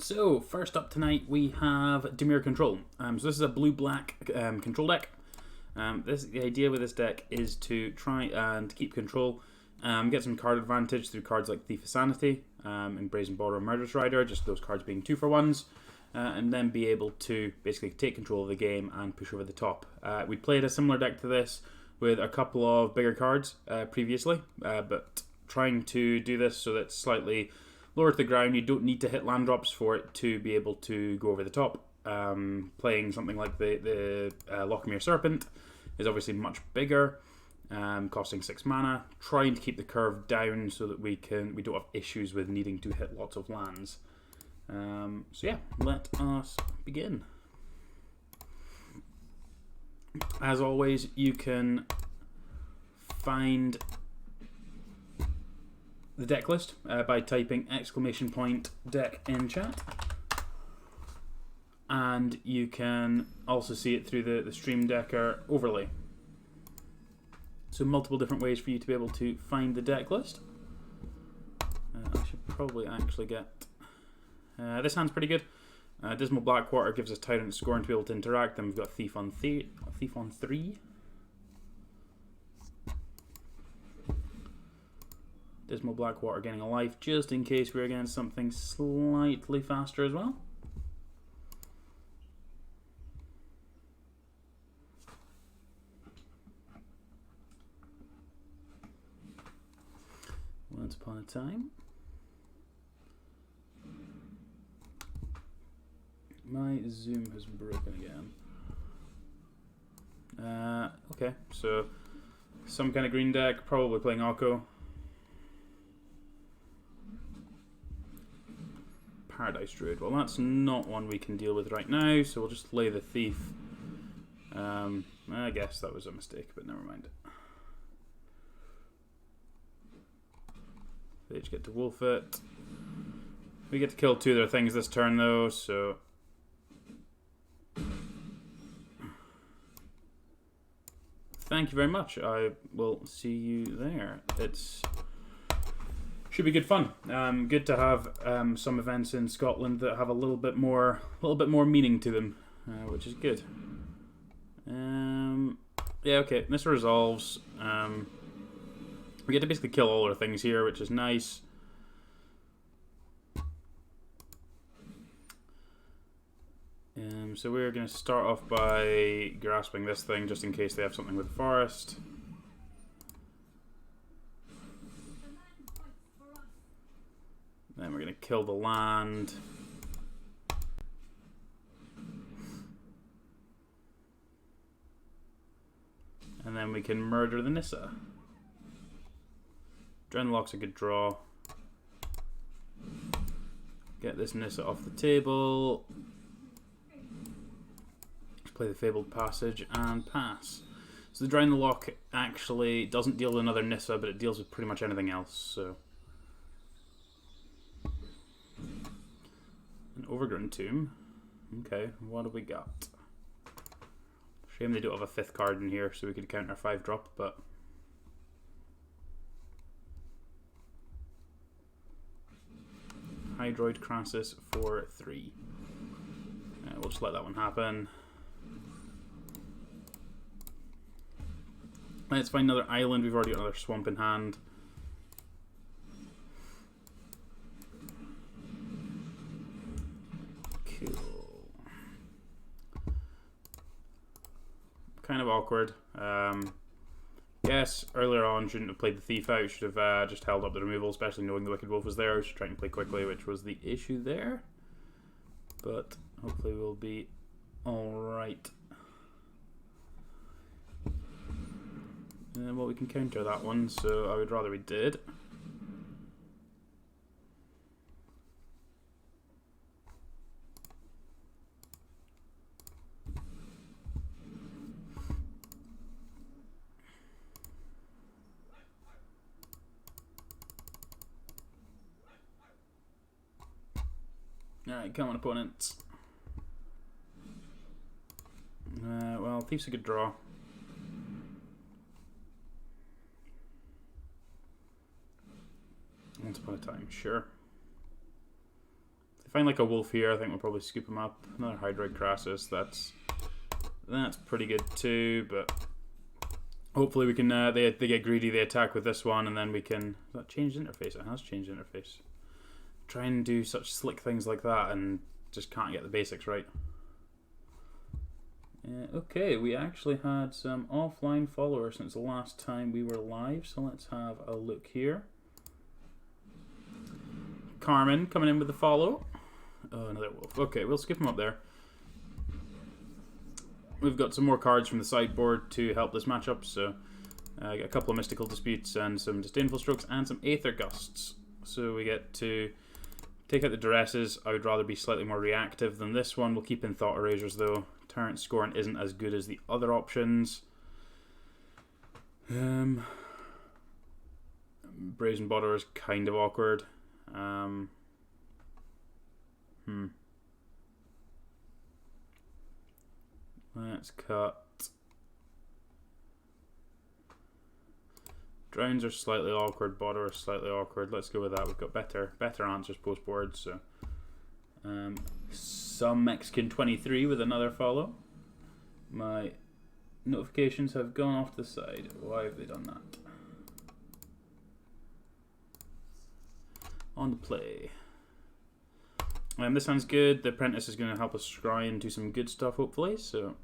So, first up tonight we have Dimir Control. So this is a blue-black control deck. The idea with this deck is to try and keep control, get some card advantage through cards like Thief of Sanity, Brazen Border, and Murderous Rider, just those cards being 2-for-1s, and then be able to basically take control of the game and push over the top. We played a similar deck to this with a couple of bigger cards previously, but trying to do this so that it's slightly lower to the ground. You don't need to hit land drops for it to be able to go over the top. Playing something like the Lochmere Serpent is obviously much bigger, costing 6 mana. Trying to keep the curve down so that we don't have issues with needing to hit lots of lands. So yeah, let us begin. As always, you can find the deck list by typing !deck in chat, and you can also see it through the Streamdecker overlay. So multiple different ways for you to be able to find the deck list. I should probably actually get this hand's pretty good. Dismal Blackwater gives us Tyrant Scorn to be able to interact. Then we've got Thief on 3. Dismal Blackwater gaining a life just in case we're against something slightly faster as well. Once upon a time. My Zoom has broken again. Okay, so some kind of green deck, probably playing Akko. Paradise Druid. Well, that's not one we can deal with right now, so we'll just play the Thief. I guess that was a mistake, but never mind. They each get to wolf it. We get to kill 2 of their things this turn, though, so thank you very much. I will see you there. Should be good fun. Good to have some events in Scotland that have a little bit more meaning to them, which is good. Yeah, okay. This resolves. We get to basically kill all our things here, which is nice. So we're going to start off by grasping this thing just in case they have something with the forest. Then we're going to kill the land. And then we can murder the Nissa. Drenlock's a good draw. Get this Nissa off the table. Play the Fabled Passage and pass. So the Drenlock actually doesn't deal with another Nissa, but it deals with pretty much anything else. So an Overgrown Tomb. Okay, what do we got? Shame they don't have a 5th card in here, so we could counter 5-drop, but Hydroid Crassus for 3. We'll just let that one happen. Let's find another island. We've already got another swamp in hand. Cool. Kind of awkward. Yes, earlier on shouldn't have played the Thief out. Should have just held up the removal, especially knowing the Wicked Wolf was there. I was trying to play quickly, which was the issue there. But hopefully we'll be alright. Well, we can counter that one, so I would rather we did. Alright, come on, opponent. Well, Thief's a good draw. Once upon a time, sure. Find like a wolf here, I think we'll probably scoop him up. Another Hydroid Crassus, that's pretty good too, but hopefully we can, they get greedy, they attack with this one, and then we can, that changed interface? It has changed interface. Try and do such slick things like that and just can't get the basics right. Okay, we actually had some offline followers since the last time we were live, so let's have a look here. Carmen coming in with the follow. Oh, another wolf. Okay, we'll skip him up there. We've got some more cards from the sideboard to help this matchup, so I got a couple of Mystical Disputes and some Disdainful Strokes and some Aether Gusts. So we get to take out the Duresses. I would rather be slightly more reactive than this one. We'll keep in Thought Erasers though. Turret Scorn isn't as good as the other options. Brazen Botter is kind of awkward. Let's cut. Drowns are slightly awkward, Botter is slightly awkward. Let's go with that. We've got better answers post board, so some Mexican 23 with another follow. My notifications have gone off to the side. Why have they done that? On the play. This sounds good. The Apprentice is going to help us scry and do some good stuff, hopefully. So,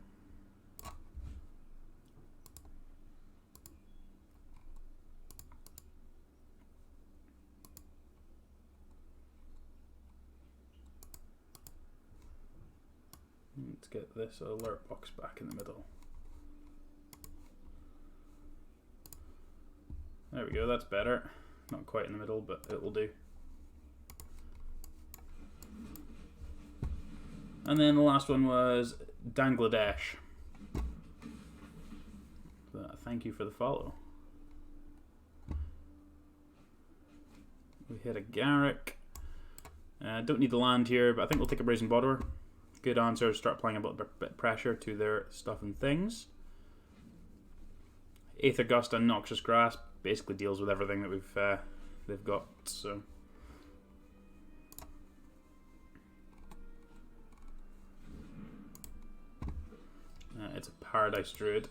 let's get this alert box back in the middle. There we go. That's better. Not quite in the middle, but it will do. And then the last one was Bangladesh. Thank you for the follow. We hit a Garrick. Don't need the land here, but I think we'll take a Brazen Botter. Good answer. Start applying a bit of pressure to their stuff and things. Aether Gust and Noxious Grasp basically deals with everything that they've got. So. It's a Paradise Druid.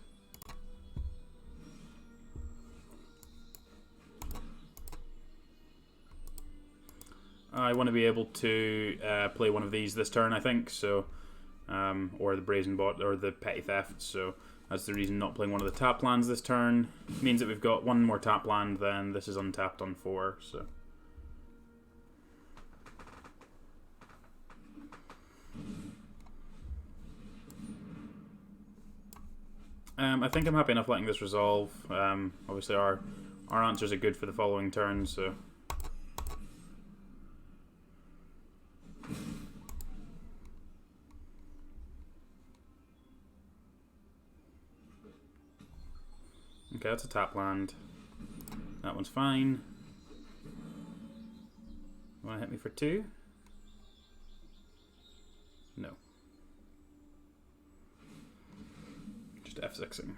I want to be able to play one of these this turn, I think. So, or the Brazen Bot or the Petty Theft. So that's the reason not playing one of the tap lands this turn. It means that we've got one more tap land. Then this is untapped on 4. So. I think I'm happy enough letting this resolve. Obviously our answers are good for the following turn, so. Okay, that's a tap land. That one's fine. You want to hit me for 2? No. F6ing.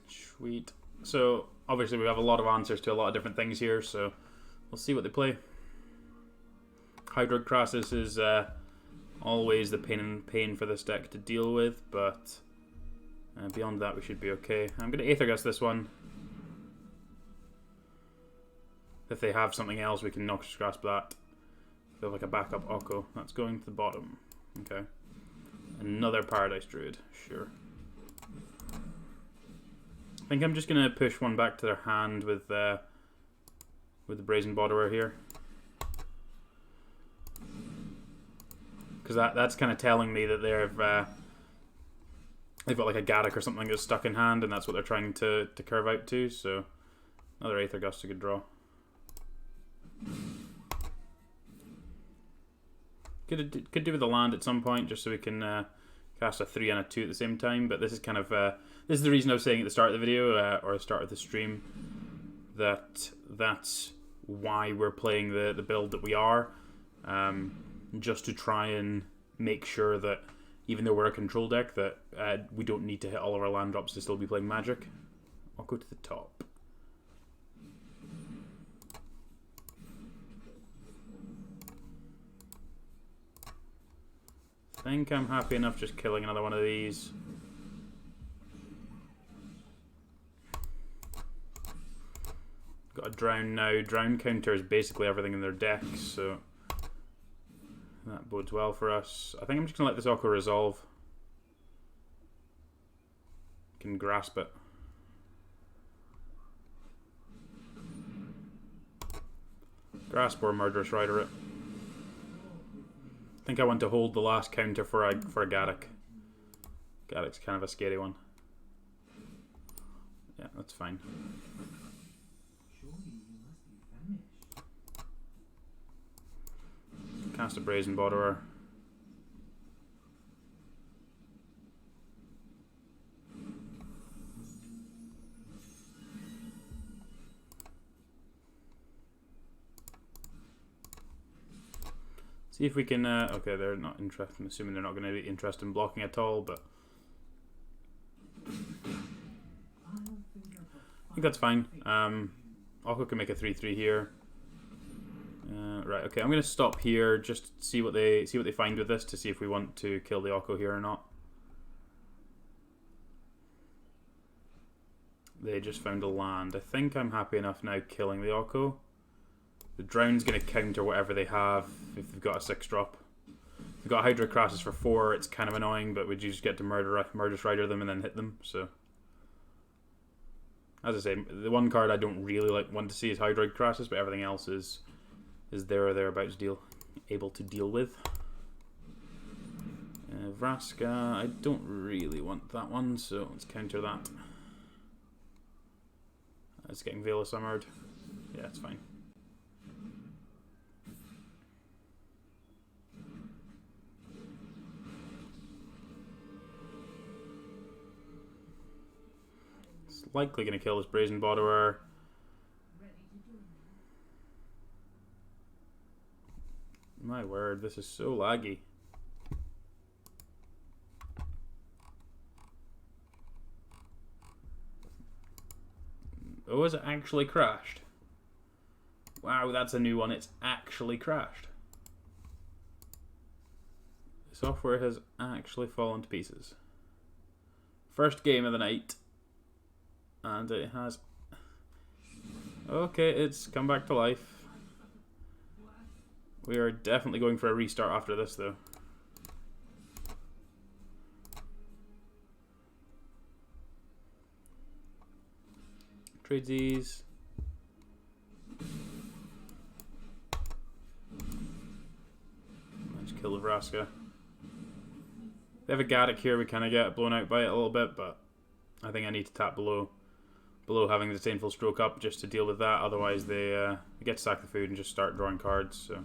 Sweet. So obviously we have a lot of answers to a lot of different things here, so we'll see what they play. Hydroid Crassus is always the pain for this deck to deal with, but beyond that, we should be okay. I'm going to Aether Gust this one. If they have something else, we can Noxious Grasp that. Feel like a backup Oko. That's going to the bottom. Okay. Another Paradise Druid. Sure. I think I'm just going to push one back to their hand with the Brazen Botter here. Because that's kind of telling me that they've got like a Gaddock or something that's stuck in hand, and that's what they're trying to curve out to. So another Aether Gust, a good draw. Could do with the land at some point, just so we can cast a 3 and a 2 at the same time. But this is kind of this is the reason I was saying at the start of the video or the start of the stream that's why we're playing the build that we are. just to try and make sure that even though we're a control deck, that we don't need to hit all of our land drops to still be playing Magic. I'll go to the top. I think I'm happy enough just killing another one of these. Got a drown now. Drown counters basically everything in their deck, so that bodes well for us. I think I'm just going to let this Oko resolve. Can grasp it. Grasp or Murderous Rider it. I think I want to hold the last counter for a Gaddock. Gaddock's kind of a scary one. Yeah, that's fine. Cast a Brazen Borderer. See if we can, okay, they're not interested. I'm assuming they're not going to be interested in blocking at all, but I think that's fine. Oko can make a 3/3 here. Right, okay, I'm going to stop here, just see what they find with this, to see if we want to kill the Oko here or not. They just found a land. I think I'm happy enough now killing the Oko. The Drown's going to counter whatever they have if they've got a 6-drop. If they've got Hydra Crassus for 4, it's kind of annoying, but we just get to Murderous Rider them and then hit them, so. As I say, the one card I don't really want to see is Hydra Crassus, but everything else is there or thereabouts able to deal with. Vraska, I don't really want that one, so let's counter that. It's getting Veil of Summered. Yeah, it's fine. It's likely going to kill this Brazen Borderer. My word, this is so laggy. Oh, has it actually crashed? Wow, that's a new one. It's actually crashed. The software has actually fallen to pieces. First game of the night. And it has... Okay, it's come back to life. We are definitely going for a restart after this, though. Trade these. Let's kill the Vraska. They have a Gaddock here, we kind of get blown out by it a little bit, but I think I need to tap below having the Disdainful Stroke up just to deal with that, otherwise they get to sack the food and just start drawing cards, so...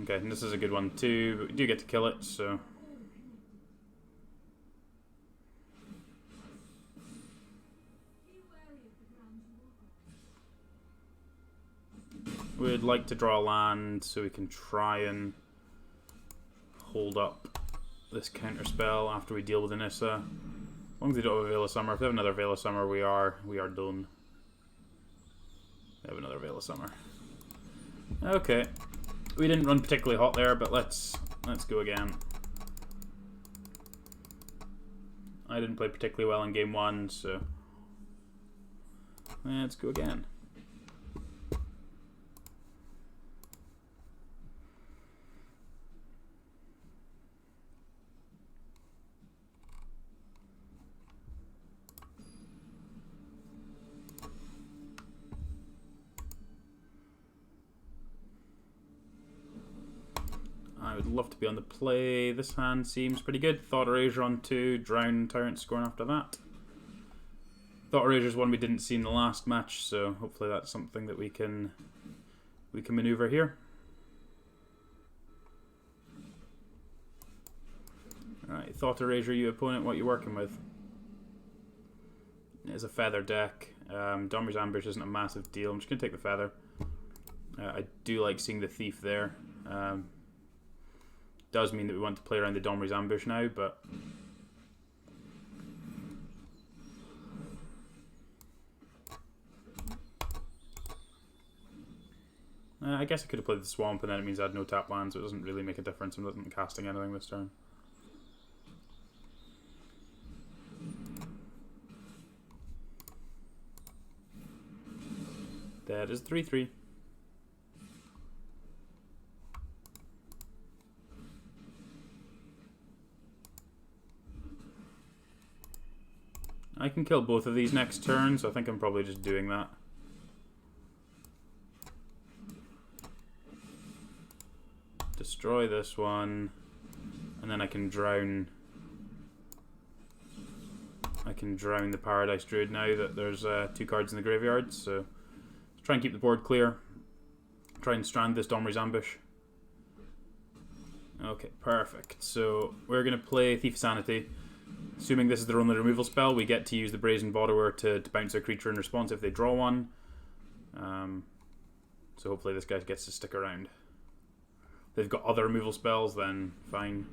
Okay, and this is a good one too, but we do get to kill it, so... We'd like to draw a land so we can try and hold up this counter spell after we deal with Anissa. As long as they don't have a Veil of Summer. If they have another Veil of Summer, we are done. They have another Veil of Summer. Okay. We didn't run particularly hot there, but let's go again. I didn't play particularly well in game 1, so let's go again. I would love to be on the play. This hand seems pretty good. Thought Erasure on 2, Drown Tyrant scoring after that. Thought Erasure is one we didn't see in the last match, so hopefully that's something that we can maneuver here. Alright, Thought Erasure, you opponent, what you working with? It's a feather deck. Domir's Ambush isn't a massive deal. I'm just going to take the feather. I do like seeing the Thief there. does mean that we want to play around the Domri's Ambush now, but... I guess I could have played the Swamp, and then it means I had no tap land, so it doesn't really make a difference. I'm not casting anything this turn. That is 3-3. I can kill both of these next turn, so I think I'm probably just doing that. Destroy this one, and then I can drown. I can drown the Paradise Druid now that there's 2 cards in the graveyard, so try and keep the board clear. Try and strand this Domri's Ambush. Okay, perfect. So we're going to play Thief of Sanity. Assuming this is their only removal spell, we get to use the Brazen Borrower to bounce a creature in response if they draw one. So hopefully this guy gets to stick around. If they've got other removal spells, then fine.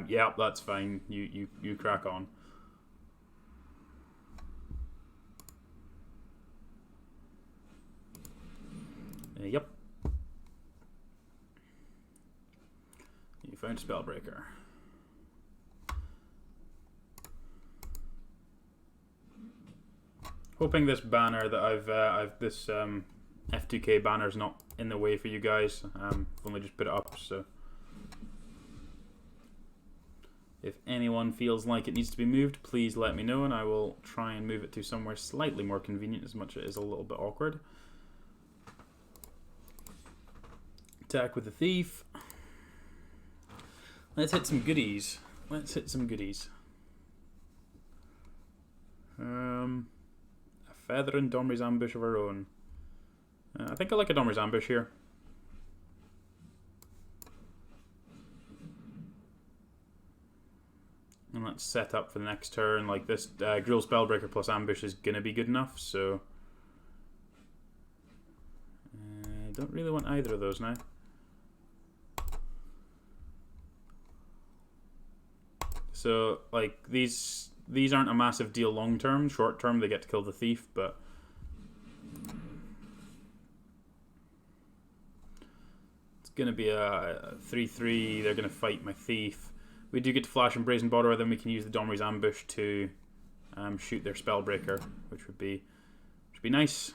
Yeah, that's fine. You crack on. Yep. You found Spellbreaker. Hoping this banner that I've this F2K banner is not in the way for you guys. I've only just put it up, so if anyone feels like it needs to be moved, please let me know, and I will try and move it to somewhere slightly more convenient, as much as it is a little bit awkward. Attack with the Thief. Let's hit some goodies. Let's hit some goodies. A Feather and Domri's Ambush of our own. I think I like a Domri's Ambush here. And let's set up for the next turn. Like this Gruul Spellbreaker plus Ambush is going to be good enough, so... I don't really want either of those now. So, like, these aren't a massive deal long term. Short term, they get to kill the Thief, but... it's going to be a 3-3. They're going to fight my Thief. We do get to flash and Brazen Borrower, then we can use the Domri's Ambush to shoot their Spellbreaker, which would be nice.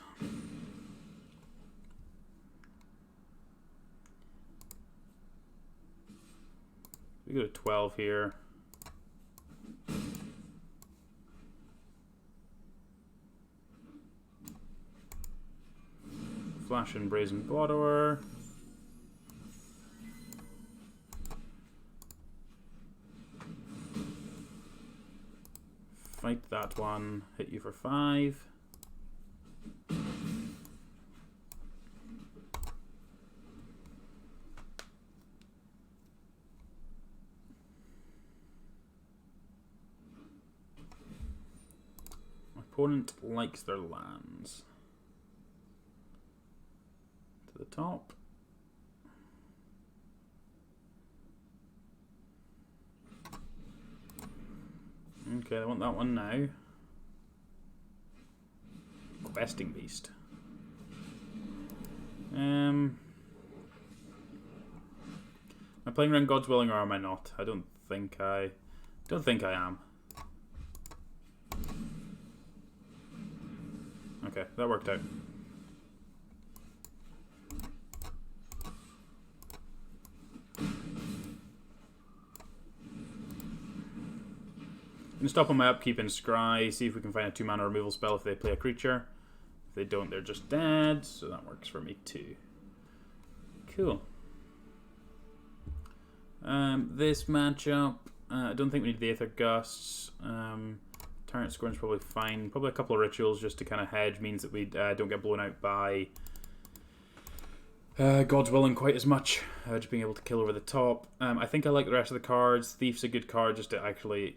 We go to 12 here. Flash and Brazen Borrower. Fight that one. Hit you for 5. My opponent likes their lands. To the top. Okay, I want that one now. Questing Beast. Am I playing around God's Willing, or am I not? I don't think I am. Okay, that worked out. I'm going to stop on my upkeep and scry, see if we can find a 2-mana removal spell if they play a creature. If they don't, they're just dead, so that works for me too. Cool. This matchup, I don't think we need the Aether Gusts. Tyrant Scorn's probably fine. Probably a couple of rituals just to kind of hedge, means that we don't get blown out by God's Willing quite as much. Just being able to kill over the top. I think I like the rest of the cards. Thief's a good card just to actually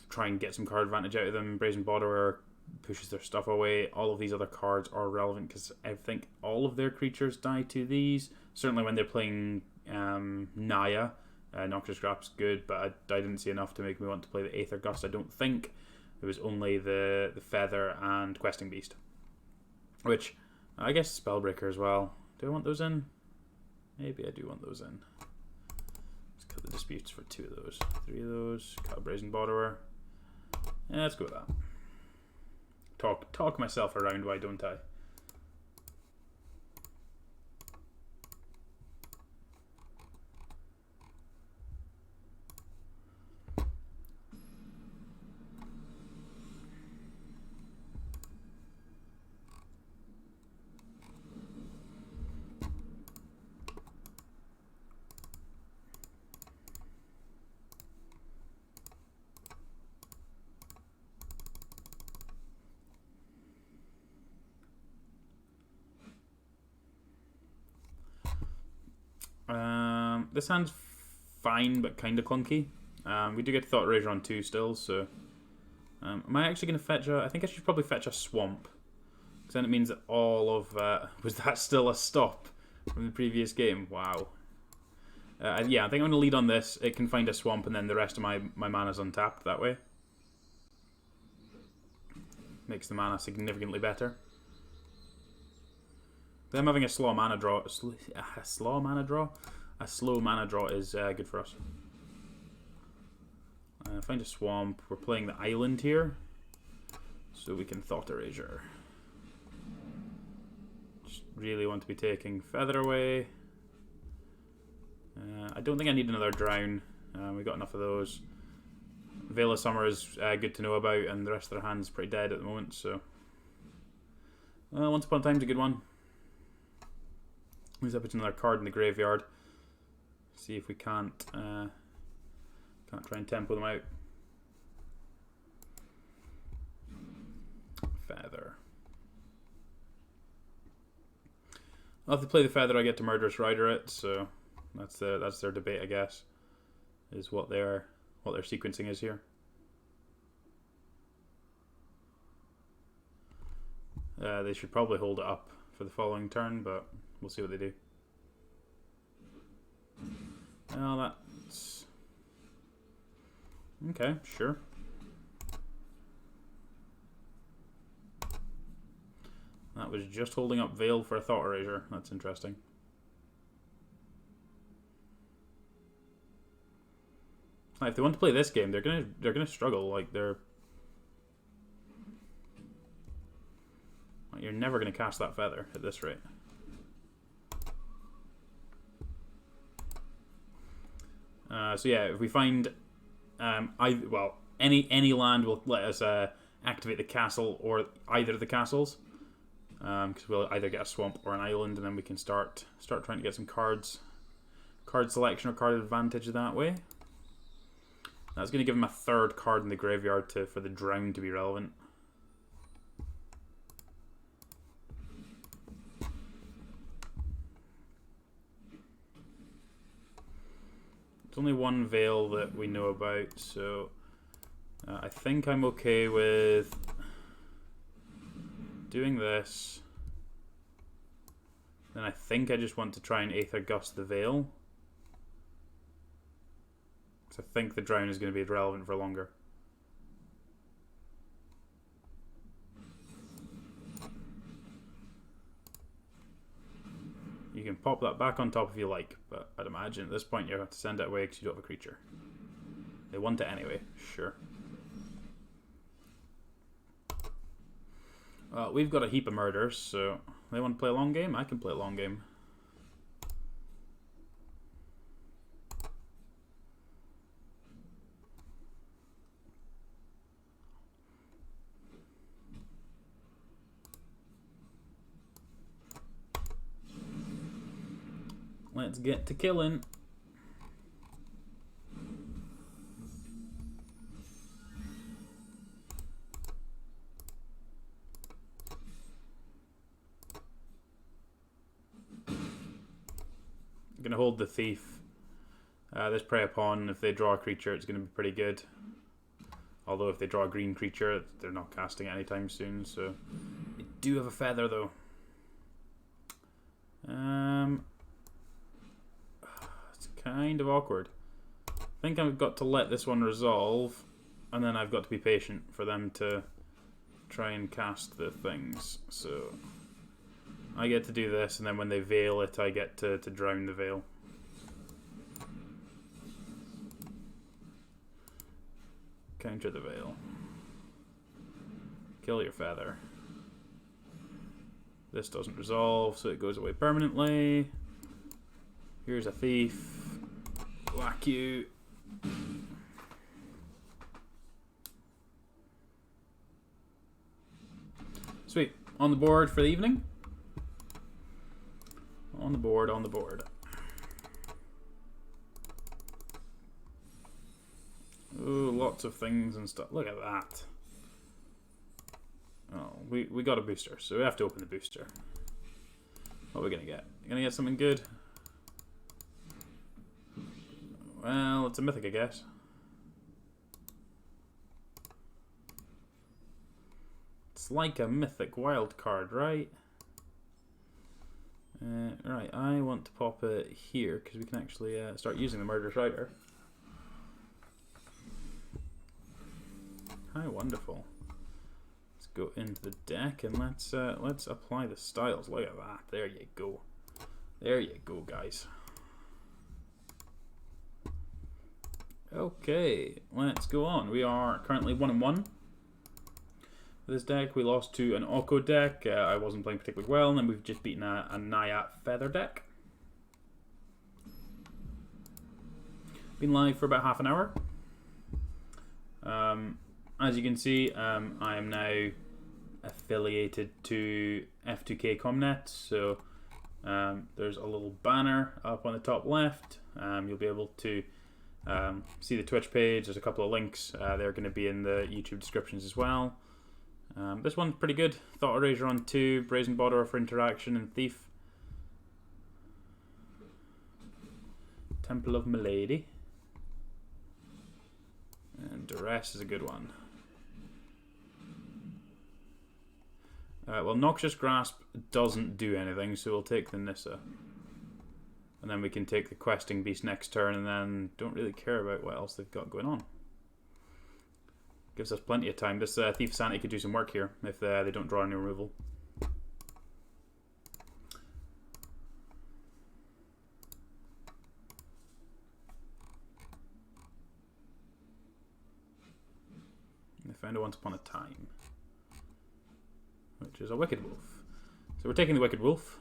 try and get some card advantage out of them. Brazen Borrower pushes their stuff away. All of these other cards are relevant because I think all of their creatures die to these. Certainly when they're playing Naya, Noxious Grap's good, but I didn't see enough to make me want to play the Aether Gust. I don't think. It was only the Feather and Questing Beast. Which, I guess Spellbreaker as well. Do I want those in? Maybe I do want those in. Let's cut the Disputes for 2 of those. 3 of those. Cut a Brazen Borderer. Yeah, let's go with that. Talk myself around, why don't I? This hand's fine, but kind of clunky. We do get Thought Erasure on 2 still, so... am I actually going to fetch a... I think I should probably fetch a Swamp. Because then it means that all of... was that still a stop from the previous game? Wow. Yeah, I think I'm going to lead on this. It can find a Swamp, and then the rest of my mana's untapped that way. Makes the mana significantly better. Them having a slow mana draw... A slow mana draw? A slow mana draw is good for us. Find a Swamp. We're playing the island here, so we can Thought Erasure. Just really want to be taking Feather away. I don't think I need another Drown. We got enough of those. Veil of Summer is good to know about, and the rest of their hand's pretty dead at the moment, so... Once Upon a Time's a good one. Let's put another card in the graveyard. See if we can't try and tempo them out. Feather. Well, if they play the Feather, I get to Murderous Rider it. So that's their debate, I guess, is what their sequencing is here. They should probably hold it up for the following turn, but we'll see what they do. Well, that's... Okay, sure. That was just holding up Veil for a Thought Erasure. That's interesting. If they want to play this game, they're gonna struggle. Like you're never gonna cast that Feather at this rate. So yeah, if we find any land will let us activate the castle or either of the castles, because we'll either get a swamp or an island, and then we can start trying to get some card selection or card advantage that way. That's going to give him a third card in the graveyard for the Drown to be relevant. There's only one Veil that we know about, so I think I'm okay with doing this. Then I think I just want to try and Aether Gust the Veil. Because I think the Drown is going to be relevant for longer. You can pop that back on top if you like, but I'd imagine at this point you have to send it away because you don't have a creature. They want it anyway, sure. We've got a heap of murders, so they want to play a long game? I can play a long game. Let's get to killing. I'm gonna hold the Thief. This Prey Upon, if they draw a creature, it's gonna be pretty good. Although if they draw a green creature, they're not casting it anytime soon, so... They do have a Feather, though. It's kind of awkward. think I've got to let this one resolve, and then I've got to be patient for them to try and cast the things. So I get to do this, and then when they veil it, I get to drown the veil. Counter the veil. Kill your feather. This doesn't resolve, so it goes away permanently. Here's a thief. Whack you. Sweet. On the board for the evening. On the board, on the board. Ooh, lots of things and stuff. Look at that. Oh, we got a booster, so we have to open the booster. What are we gonna get? Gonna get something good? Well, it's a mythic, I guess. It's like a mythic wild card, right? Right, I want to pop it here because we can actually start using the Murderous Rider. How wonderful! Let's go into the deck and let's apply the styles. Look at that! There you go. There you go, guys. Okay, let's go on. We are currently 1-1. With this deck, we lost to an Oko deck. I wasn't playing particularly well, and then we've just beaten a Naya Feather deck. Been live for about half an hour. As you can see, I am now affiliated to F2K Comnet, so there's a little banner up on the top left. You'll be able to see the Twitch page. There's a couple of links. They're going to be in the YouTube descriptions as well. This one's pretty good. Thought Erasure on 2, Brazen Borderer for interaction, and Thief. Temple of Milady. And Duress is a good one. Well, Noxious Grasp doesn't do anything, so we'll take the Nissa. And then we can take the Questing Beast next turn, and then don't really care about what else they've got going on. Gives us plenty of time. This Thief of Sanity could do some work here if they don't draw any removal. They found a Once Upon a Time, which is a Wicked Wolf. So we're taking the Wicked Wolf.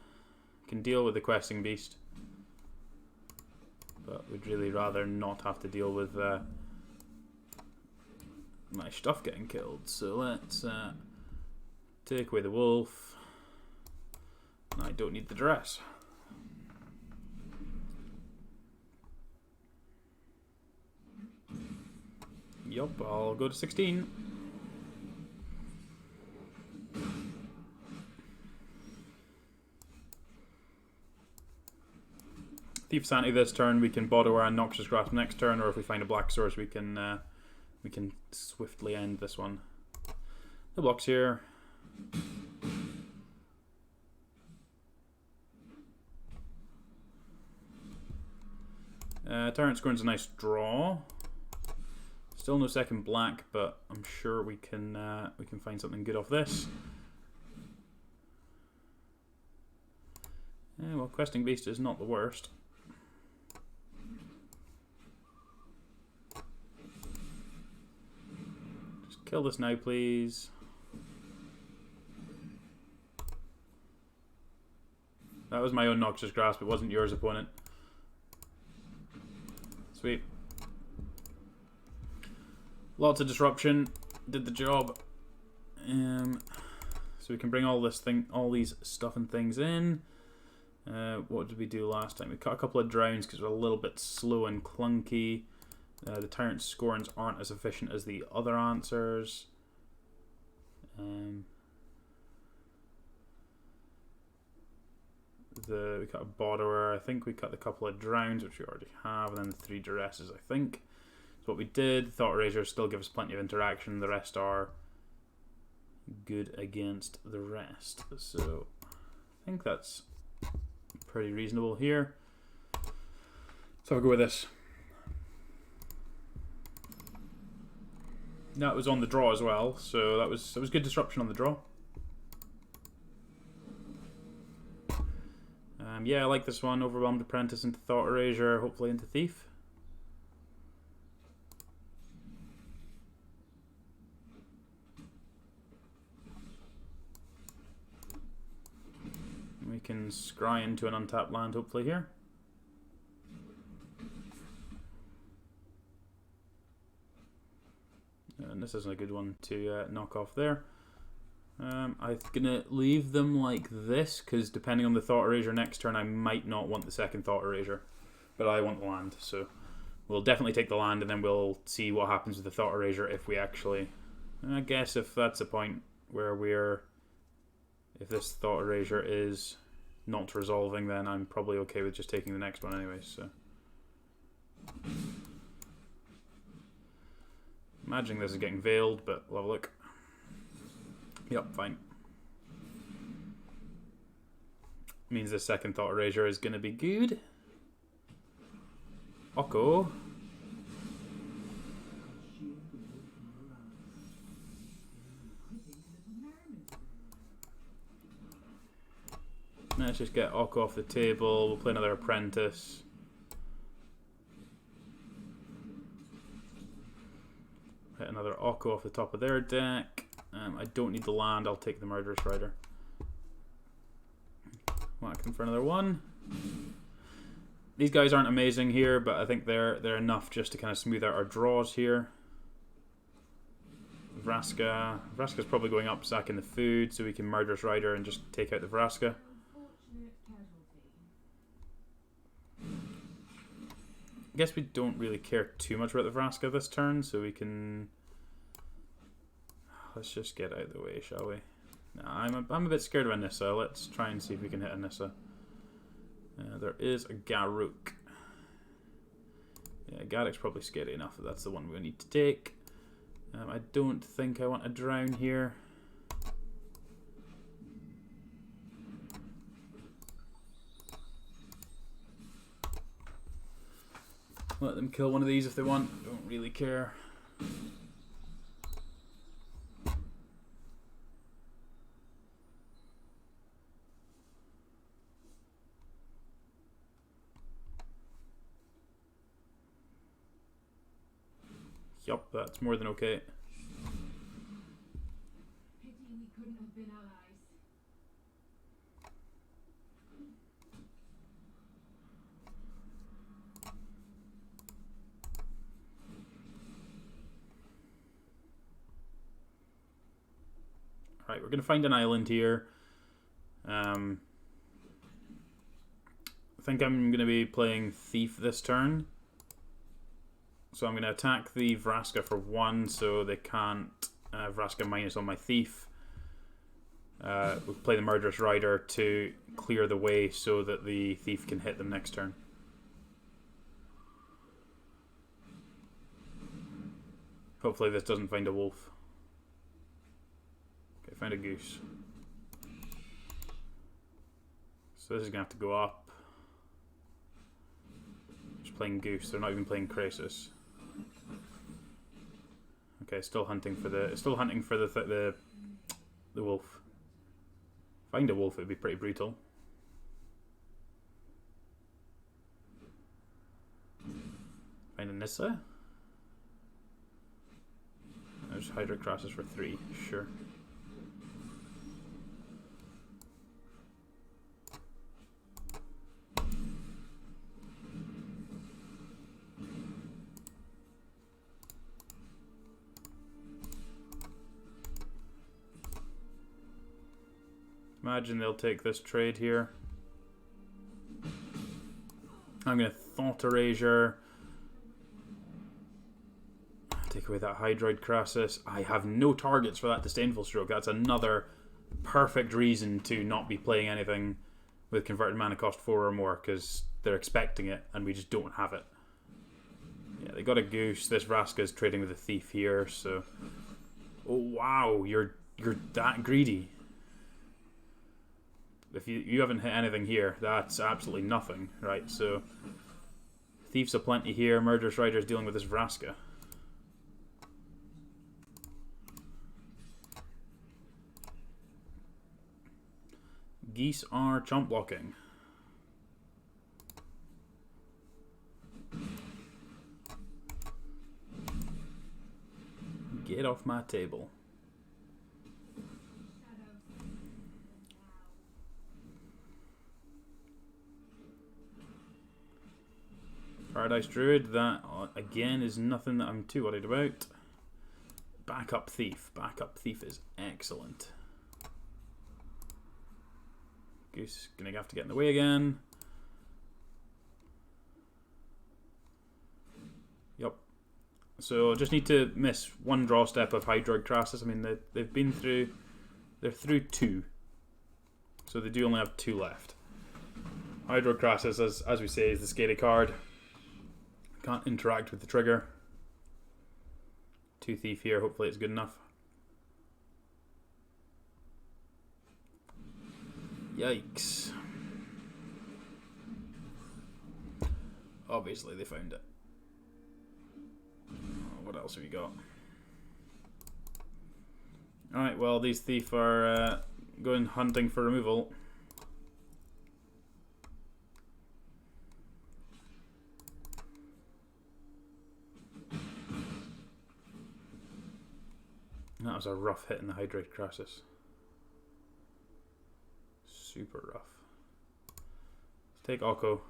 Can deal with the Questing Beast, but we'd really rather not have to deal with my stuff getting killed. So let's take away the wolf. And I don't need the dress. Yup, I'll go to 16. Thief Sanity this turn. We can Borderer and Noxious Grasp next turn, or if we find a black source, we can swiftly end this one. The blocks here. Tyrant Scorn's a nice draw. Still no second black, but I'm sure we can find something good off this. Yeah, well, Questing Beast is not the worst. Just kill this now, please. That was my own Noxious Grasp, it wasn't yours, opponent. Sweet. Lots of disruption, did the job. So we can bring all these stuff and things in. What did we do last time? We cut a couple of drowns because we're a little bit slow and clunky. The Tyrant Scorns aren't as efficient as the other answers. We cut a Borderer. I think we cut a couple of drowns, which we already have, and then the 3 duresses, I think. So what we did. Thought Erasure still gives us plenty of interaction. The rest are good against the rest. So I think that's pretty reasonable here. So I'll go with this. That was on the draw as well, so that was good disruption on the draw. Yeah, I like this one. Overwhelmed Apprentice into Thought Erasure, hopefully into Thief. We can scry into an untapped land, hopefully, here. And this isn't a good one to knock off there. I'm going to leave them like this, because depending on the Thought Erasure next turn, I might not want the second Thought Erasure. But I want the land, so we'll definitely take the land, and then we'll see what happens with the Thought Erasure if we actually... I guess if that's a point where we're... If this Thought Erasure is not resolving, then I'm probably okay with just taking the next one anyway, so... Imagining this is getting veiled, but we'll have a look. Yep, fine. Means the second Thought Erasure is going to be good. Oko. Let's just get Oko off the table. We'll play another Apprentice. Hit another Oko off the top of their deck. I don't need the land, I'll take the Murderous Rider. Whack them for another one. These guys aren't amazing here, but I think they're enough just to kind of smooth out our draws here. Vraska. Vraska's probably going up, sacking the food, so we can Murderous Rider and just take out the Vraska. I guess we don't really care too much about the Vraska this turn, so we can... Let's just get out of the way, shall we? Nah, I'm a bit scared of Anissa. Let's try and see if we can hit Anissa. There is a Garruk. Yeah, Garruk's probably scary enough that that's the one we need to take. I don't think I want a Drown here. Let them kill one of these if they want. Don't really care. Yup, that's more than okay. Pity we couldn't have been allies. Alright, we're going to find an island here. I think I'm going to be playing Thief this turn. So I'm going to attack the Vraska for 1, so they can't Vraska minus on my Thief. We'll play the Murderous Rider to clear the way so that the Thief can hit them next turn. Hopefully this doesn't find a wolf. Okay, find a goose. So this is going to have to go up. Just playing goose, they're not even playing Krasis. Okay, still hunting for the wolf. Find a wolf, it'd be pretty brutal. Find a Nissa. There's Hydra Crosses for 3, sure. Imagine they'll take this trade here. I'm going to Thought Erasure. Take away that Hydroid Crassus. I have no targets for that Disdainful Stroke. That's another perfect reason to not be playing anything with Converted Mana cost 4 or more, because they're expecting it and we just don't have it. Yeah, they got a Goose. This Vraska's trading with a Thief here, so... Oh wow, you're that greedy. If you haven't hit anything here, that's absolutely nothing, right? So, Thief's aplenty here. Murderous Rider's dealing with this Vraska. Geese are chump blocking. Get off my table. Paradise Druid, that again is nothing that I'm too worried about. Backup Thief. Backup Thief is excellent. Goose gonna have to get in the way again. Yup. So just need to miss one draw step of Hydroid Crassus. I mean, they've been through... They're through 2. So they do only have 2 left. Hydroid Crassus, as we say, is the scary card. Can't interact with the trigger. 2 Thief here, hopefully it's good enough. Yikes. Obviously they found it. What else have we got? Alright, well these Thief are going hunting for removal. That was a rough hit in the Hydroid Crassus. Super rough. Let's take Oko.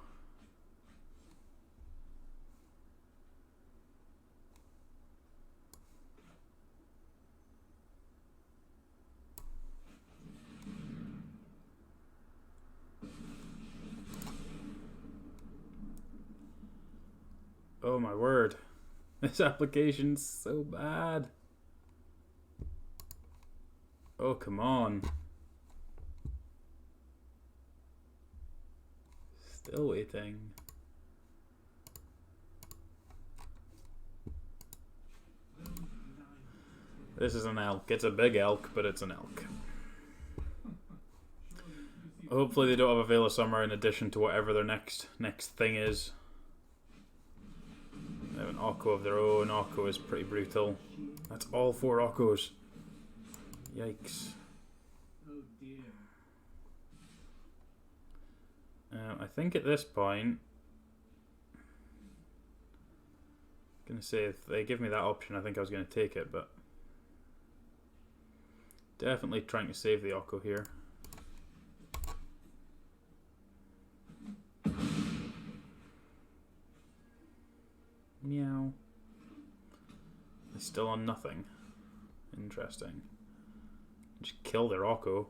Oh my word. This application's so bad. Oh, come on. Still waiting. This is an elk. It's a big elk, but it's an elk. Hopefully they don't have a Veil of Summer in addition to whatever their next thing is. They have an Oko of their own. Oko is pretty brutal. That's all 4 Okos. Yikes. Oh dear. I think at this point, I'm gonna say if they give me that option, I think I was gonna take it, but definitely trying to save the Oko here. Meow. They're still on nothing. Interesting. Just kill their Oko.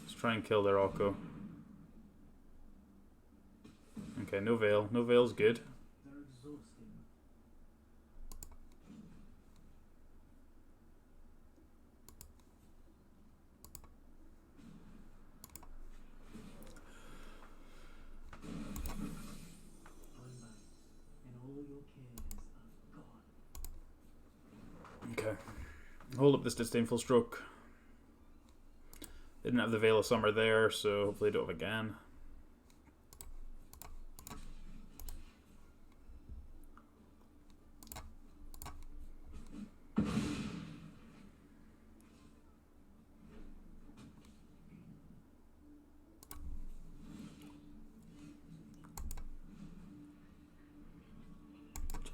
Let's try and kill their Oko. Okay, no Veil. No Veil's good. They're exhausting. Okay. Hold up this Disdainful Stroke. They didn't have the Veil of Summer there, so hopefully they don't have again.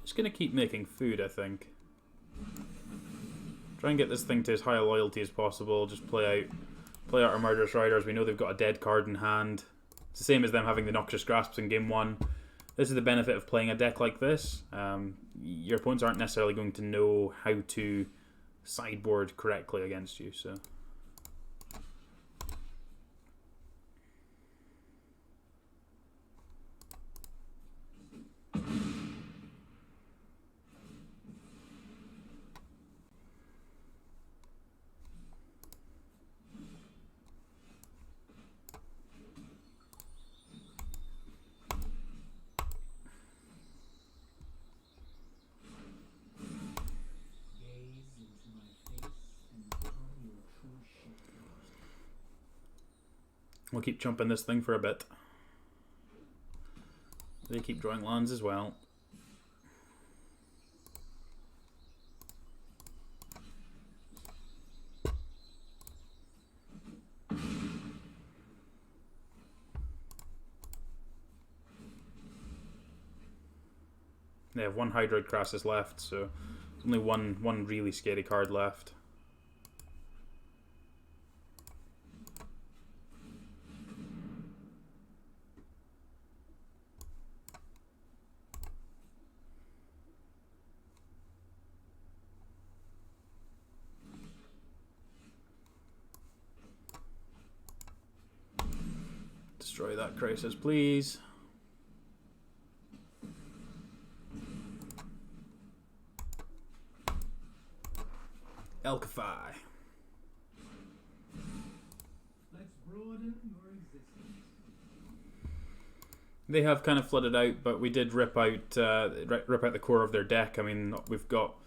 Just gonna keep making food, I think. Try and get this thing to as high a loyalty as possible. Just play out our Murderous Riders. We know they've got a dead card in hand. It's the same as them having the Noxious Grasps in game 1. This is the benefit of playing a deck like this. Your opponents aren't necessarily going to know how to sideboard correctly against you, so... We'll keep jumping this thing for a bit. They keep drawing lands as well. They have one Hydroid Crassus left, so there's only one really scary card left. Destroy that Crisis, please. Elkify. Let's broaden your existence. They have kind of flooded out, but we did rip out the core of their deck. I mean, we've dealt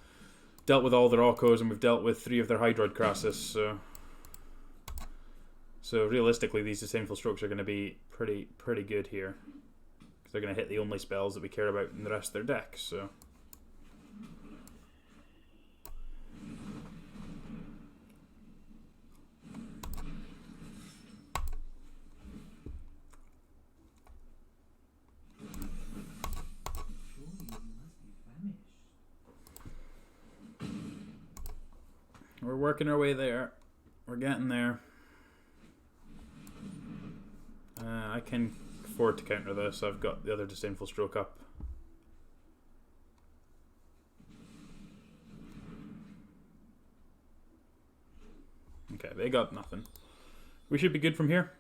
with all their Orcos, and we've dealt with 3 of their Hydroid Crassus, so realistically, these Disdainful Strokes are going to be pretty good here, because they're going to hit the only spells that we care about in the rest of their deck. So. We're working our way there. We're getting there. I can afford to counter this. I've got the other Disdainful Stroke up. Okay, they got nothing. We should be good from here.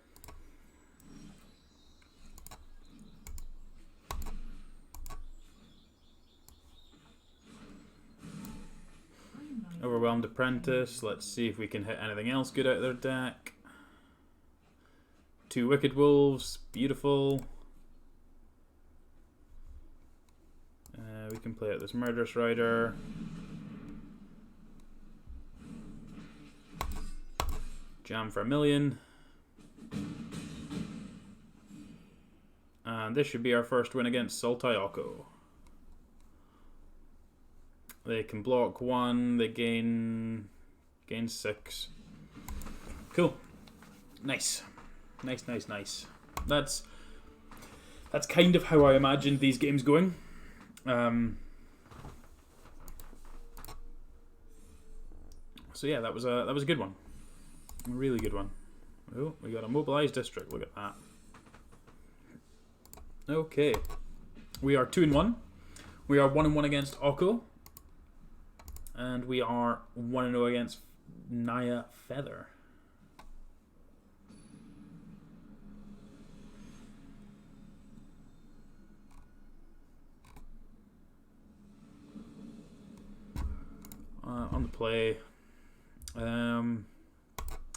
Overwhelmed Apprentice. Let's see if we can hit anything else good out of their deck. 2 Wicked Wolves. Beautiful. We can play out this Murderous Rider. Jam for 1,000,000. And this should be our first win against Sultai Oko. They can block 1, they gain 6. Cool. Nice. Nice. That's kind of how I imagined these games going. So yeah, that was a good one. A really good one. Oh, we got a mobilized district. Look at that. Okay. We are 2-1. We are 1-1 against Oko. And we are 1-0 against Naya Feather. On the play.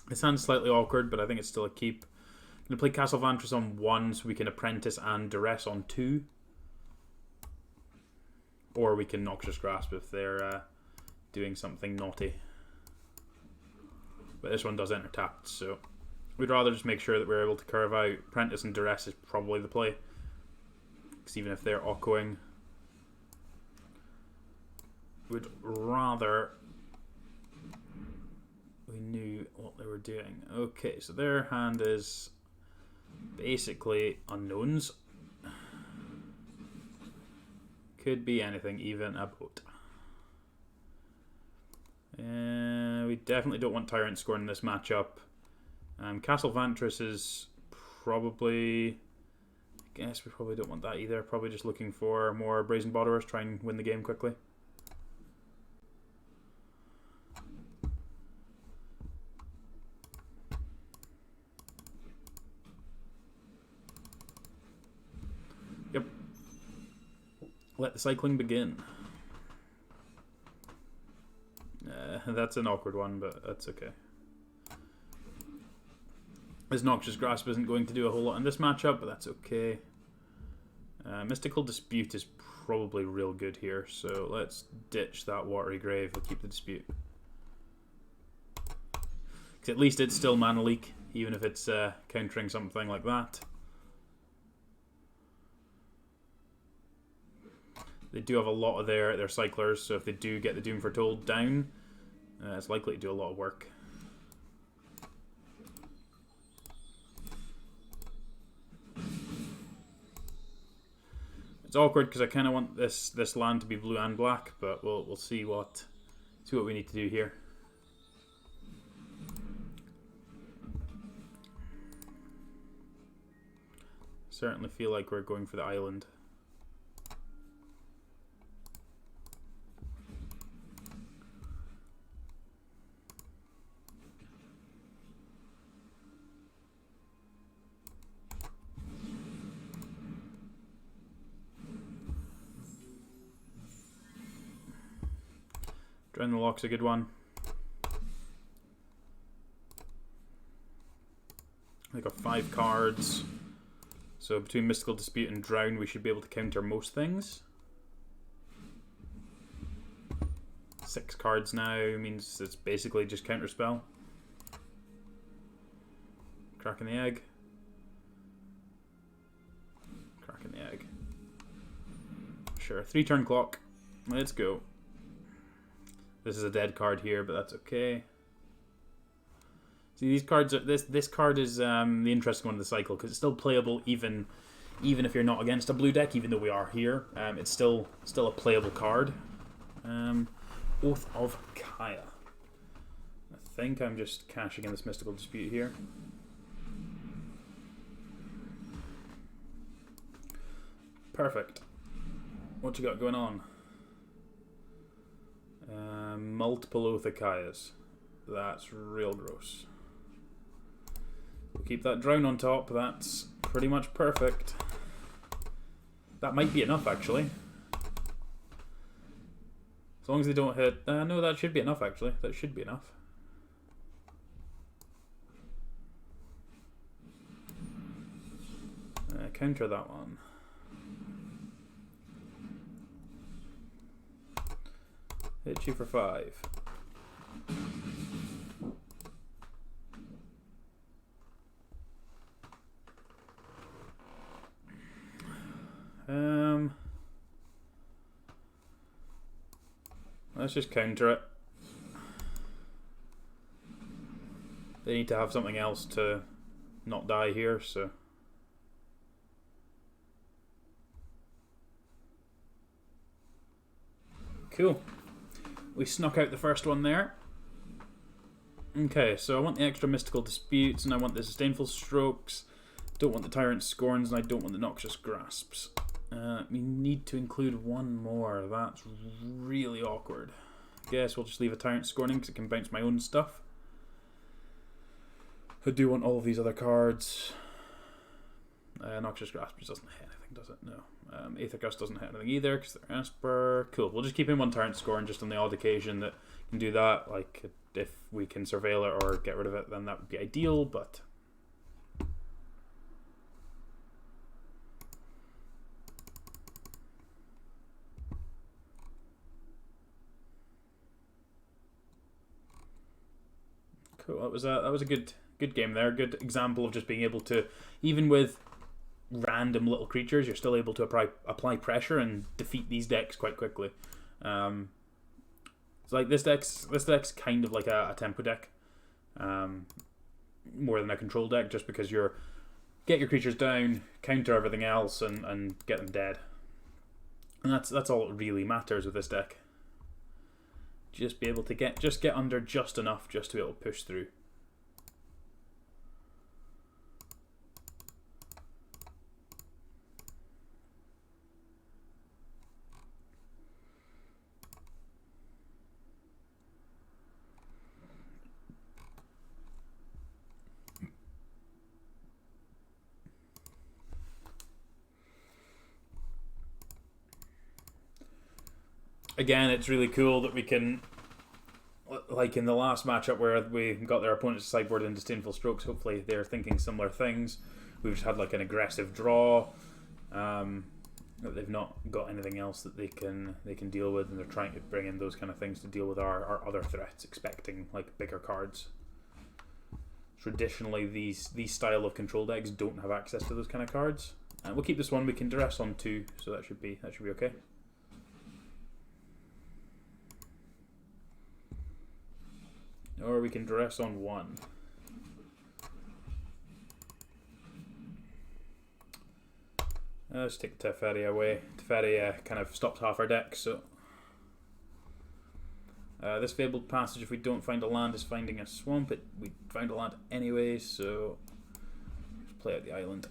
It sounds slightly awkward, but I think it's still a keep. I'm going to play Castle Vantress on 1 so we can Apprentice and Duress on 2. Or we can Noxious Grasp if they're doing something naughty. But this one does enter tapped, so we'd rather just make sure that we're able to curve out. Apprentice and Duress is probably the play. Because even if they're Okkoing, we'd rather we knew what they were doing. Okay, so their hand is basically unknowns. Could be anything, even a boat. We definitely don't want Tyrant scoring this matchup. Castle Vantress is probably... I guess we probably don't want that either. Probably just looking for more Brazen Borderers, try and win the game quickly. Yep. Let the cycling begin. That's an awkward one, but that's okay. This Noxious Grasp isn't going to do a whole lot in this matchup, but that's okay. Mystical Dispute is probably real good here, so let's ditch that Watery Grave. We'll keep the Dispute. Because at least it's still Mana Leak, even if it's countering something like that. They do have a lot of their cyclers, so if they do get the Doom Foretold down, it's likely to do a lot of work. It's awkward because I kind of want this land to be blue and black, but we'll see what we need to do here. Certainly feel like we're going for the island. Drown the Lock's a good one. I got 5 cards. So between Mystical Dispute and Drown, we should be able to counter most things. 6 cards now means it's basically just counterspell. Cracking the egg. Cracking the egg. Sure, 3 turn clock. Let's go. This is a dead card here, but that's okay. See, these cards are this card is the interesting one of the cycle because it's still playable even if you're not against a blue deck. Even though we are here, it's still a playable card. Oath of Kaya. I think I'm just cashing in this Mystical Dispute here. Perfect. What you got going on? Multiple Oath of Kayas. That's real gross. We'll keep that Drown on top. That's pretty much perfect. That might be enough, actually. As long as they don't hit... no, that should be enough, actually. That should be enough. Counter that one. Hit you for 5. Let's just counter it. They need to have something else to not die here, so... Cool. We snuck out the first one there. Okay, so I want the extra Mystical Disputes, and I want the Sustainful Strokes. Don't want the Tyrant Scorns, and I don't want the Noxious Grasps. We need to include one more. That's really awkward. Guess we'll just leave a Tyrant Scorning because it can bounce my own stuff. I do want all of these other cards. Noxious Grasp just doesn't hit anything, does it? No. Aether Gust doesn't hit anything either because they're Esper. Cool. We'll just keep in one Tyrant Scorn just on the odd occasion that can do that. Like, if we can surveil it or get rid of it, then that would be ideal, but... Cool. That was a good game there. Good example of just being able to, even with random little creatures, you're still able to apply pressure and defeat these decks quite quickly. It's like this deck's kind of like a tempo deck, more than a control deck, just because you're get your creatures down, counter everything else, and get them dead. And that's all that really matters with this deck. Just be able to get under just enough just to be able to push through. Again, it's really cool that we can, like in the last matchup where we got their opponents to sideboard into Disdainful Strokes, hopefully they're thinking similar things. We've just had like an aggressive draw. They've not got anything else that they can deal with, and they're trying to bring in those kind of things to deal with our other threats, expecting like bigger cards. Traditionally, these style of control decks don't have access to those kind of cards. We'll keep this one. We can duress on 2, so that should be okay. Or we can duress on 1. Let's take the Teferi away. Teferi kind of stopped half our deck, so... this Fabled Passage, if we don't find a land, is finding a swamp. We found a land anyway, so... let's play out the island.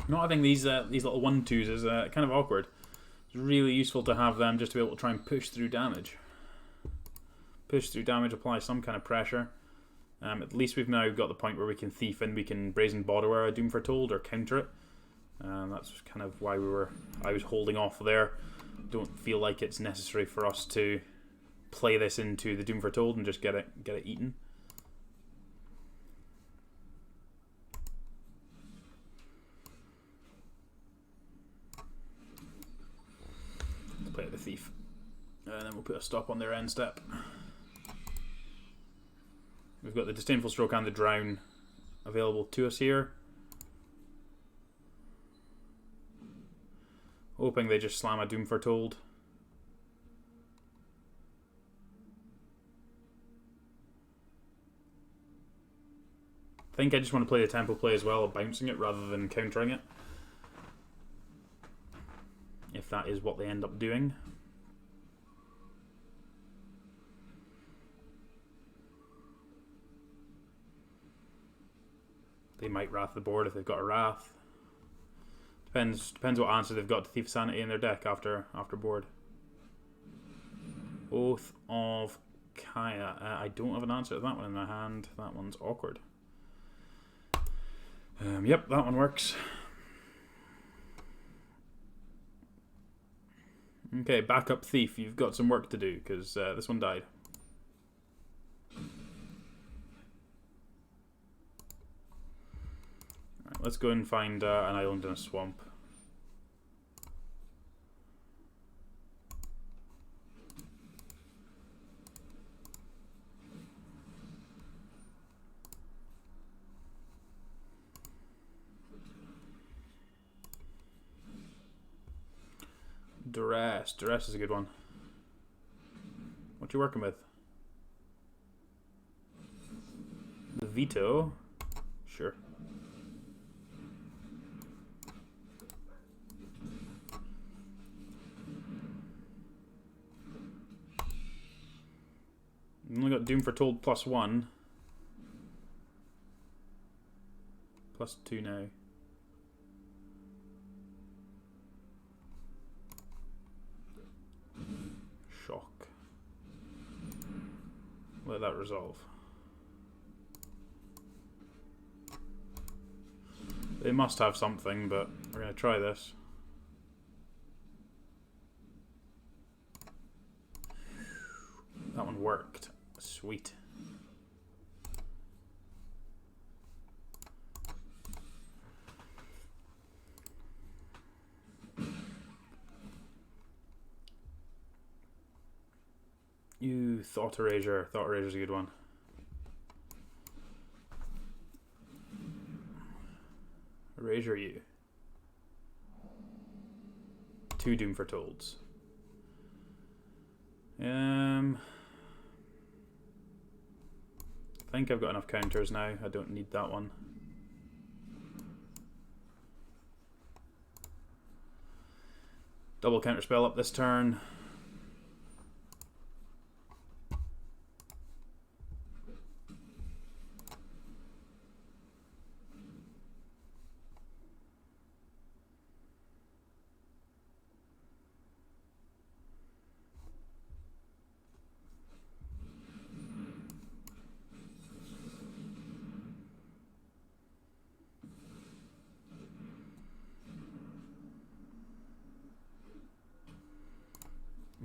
Not having these little 1/2s is kind of awkward. It's really useful to have them just to be able to try and push through damage. Push through damage, apply some kind of pressure. At least we've now got the point where we can thief and we can Brazen Borrower a Doom Foretold or counter it. That's kind of why I was holding off there. Don't feel like it's necessary for us to play this into the Doom Foretold and just get it eaten. Play the Thief, and then we'll put a stop on their end step. We've got the Disdainful Stroke and the Drown available to us here. Hoping they just slam a Doom Foretold. I think I just want to play the tempo play as well, bouncing it rather than countering it. If that is what they end up doing. They might Wrath the board if they've got a Wrath. Depends what answer they've got to Thief Sanity in their deck after board. Oath of Kaya. I don't have an answer to that one in my hand. That one's awkward. Yep, that one works. Okay, Backup Thief. You've got some work to do because this one died. Right, let's go and find an island and a swamp. Duress. Duress is a good one. What you working with? The Veto? Sure. We've only got Doom Foretold +1. +2 now. Shock. Let that resolve. They must have something, but we're going to try this. That one worked. Sweet. You Thought Erasure. Thought Eraser's a good one. Erasure you. 2 Doom Foretolds. I think I've got enough counters now. I don't need that one. Double counter spell up this turn.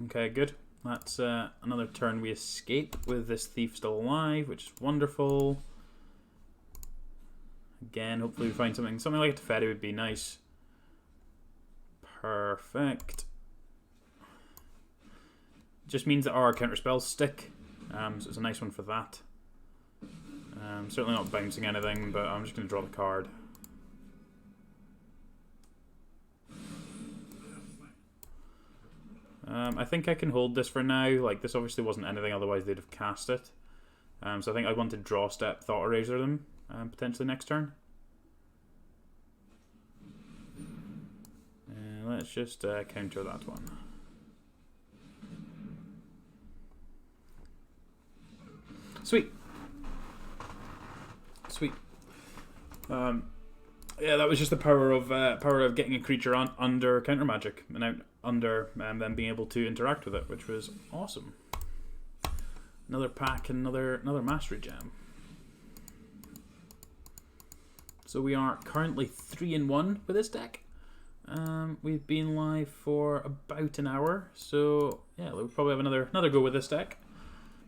Okay, good. That's another turn we escape with this thief still alive, which is wonderful. Again, hopefully we find something. Something like a Teferi would be nice. Perfect. Just means that our counter spells stick, so it's a nice one for that. Certainly not bouncing anything, but I'm just going to draw the card. I think I can hold this for now. Like, this obviously wasn't anything, otherwise they'd have cast it. So I think I want to draw step, Thought Eraser them, potentially next turn. Let's just counter that one. Sweet. Sweet. Yeah, that was just the power of getting a creature under counter magic and out under, and then being able to interact with it, which was awesome. Another pack, another mastery gem. So we are currently 3-1 with this deck. We've been live for about an hour, so yeah, we'll probably have another go with this deck.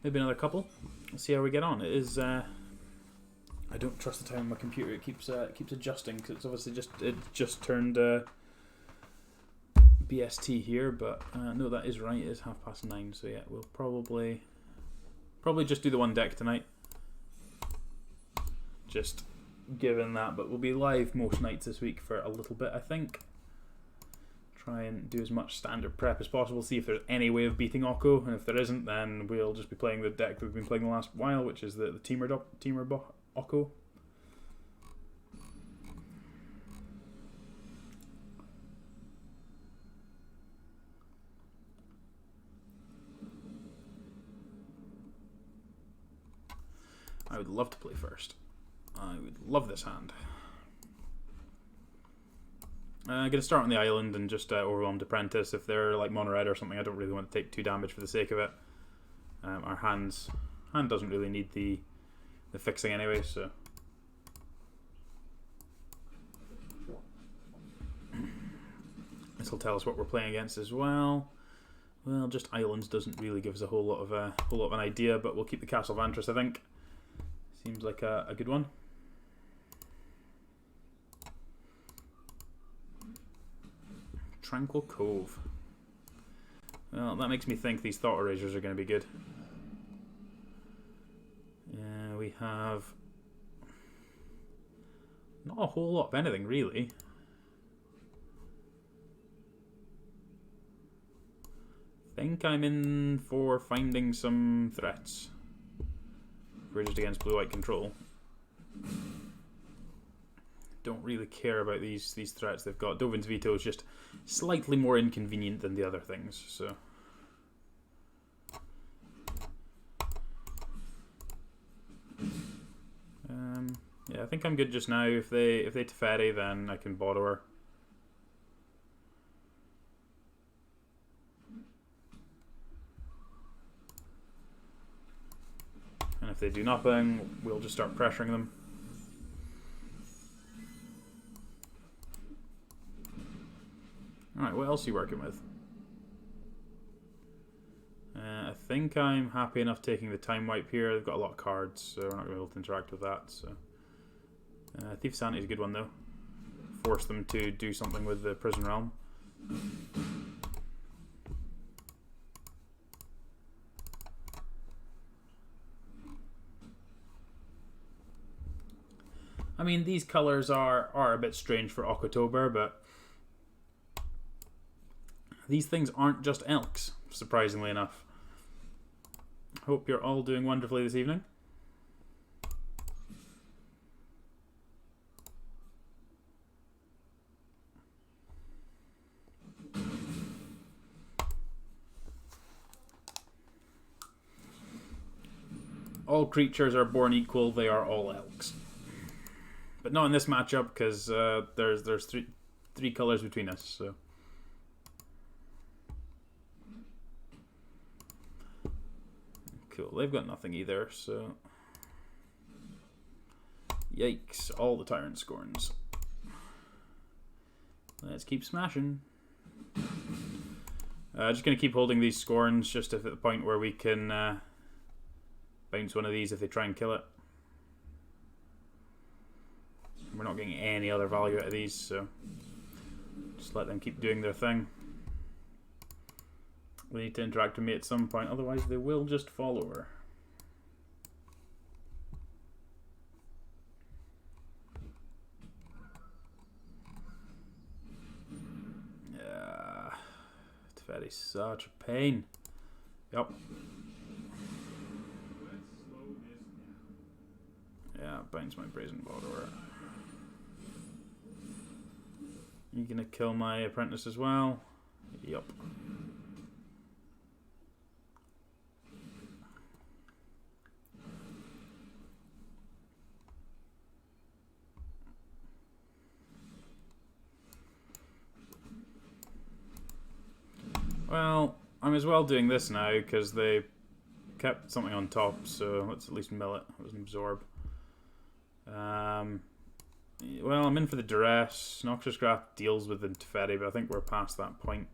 Maybe another couple. Let's see how we get on. It is. I don't trust the time on my computer. It keeps adjusting because it's obviously just turned BST here, but no, that is right. It is 9:30. So yeah, we'll probably just do the one deck tonight. Just given that, but we'll be live most nights this week for a little bit, I think. Try and do as much standard prep as possible, see if there's any way of beating Okko, and if there isn't, then we'll just be playing the deck that we've been playing the last while, which is the Teamer Okko. I would love to play first. I would love this hand. I'm going to start on the island and just Overwhelmed Apprentice. If they're like mono red or something, I don't really want to take 2 damage for the sake of it. Our hand doesn't really need the fixing anyway, so. This will tell us what we're playing against as well. Well, just islands doesn't really give us a whole lot of an idea, but we'll keep the Castle Vantress, I think. Seems like a good one. Tranquil Cove. Well, that makes me think these Thought Erasers are going to be good. We have not a whole lot of anything, really. Think I'm in for finding some threats. We're just against blue-white control. Don't really care about these threats they've got. Dovin's Veto is just slightly more inconvenient than the other things, so. Yeah, I think I'm good just now. If they Teferi, then I can bottle her. And if they do nothing, we'll just start pressuring them. Alright, what else are you working with? I think I'm happy enough taking the time wipe here. They've got a lot of cards, so we're not going to be able to interact with that. So, Thief Sanity is a good one, though. Force them to do something with the Prison Realm. I mean, these colours are a bit strange for October, but these things aren't just elks, surprisingly enough. Hope you're all doing wonderfully this evening. All creatures are born equal, they are all elks. But not in this matchup, because there's three colours between us, so. Cool, they've got nothing either, so. Yikes, all the Tyrant Scorns. Let's keep smashing. Just going to keep holding these scorns just at the point where we can bounce one of these if they try and kill it. We're not getting any other value out of these, so just let them keep doing their thing. We need to interact with me at some point, otherwise they will just fall over. Yeah, Teferi's such a pain. Yep. Yeah, bounce my brazen borderer. You gonna kill my apprentice as well? Yup. Well, I'm as well doing this now because they kept something on top, so let's at least mill it. It was an absorb. Well, I'm in for the duress. Noxious Graft deals with the Teferi, but I think we're past that point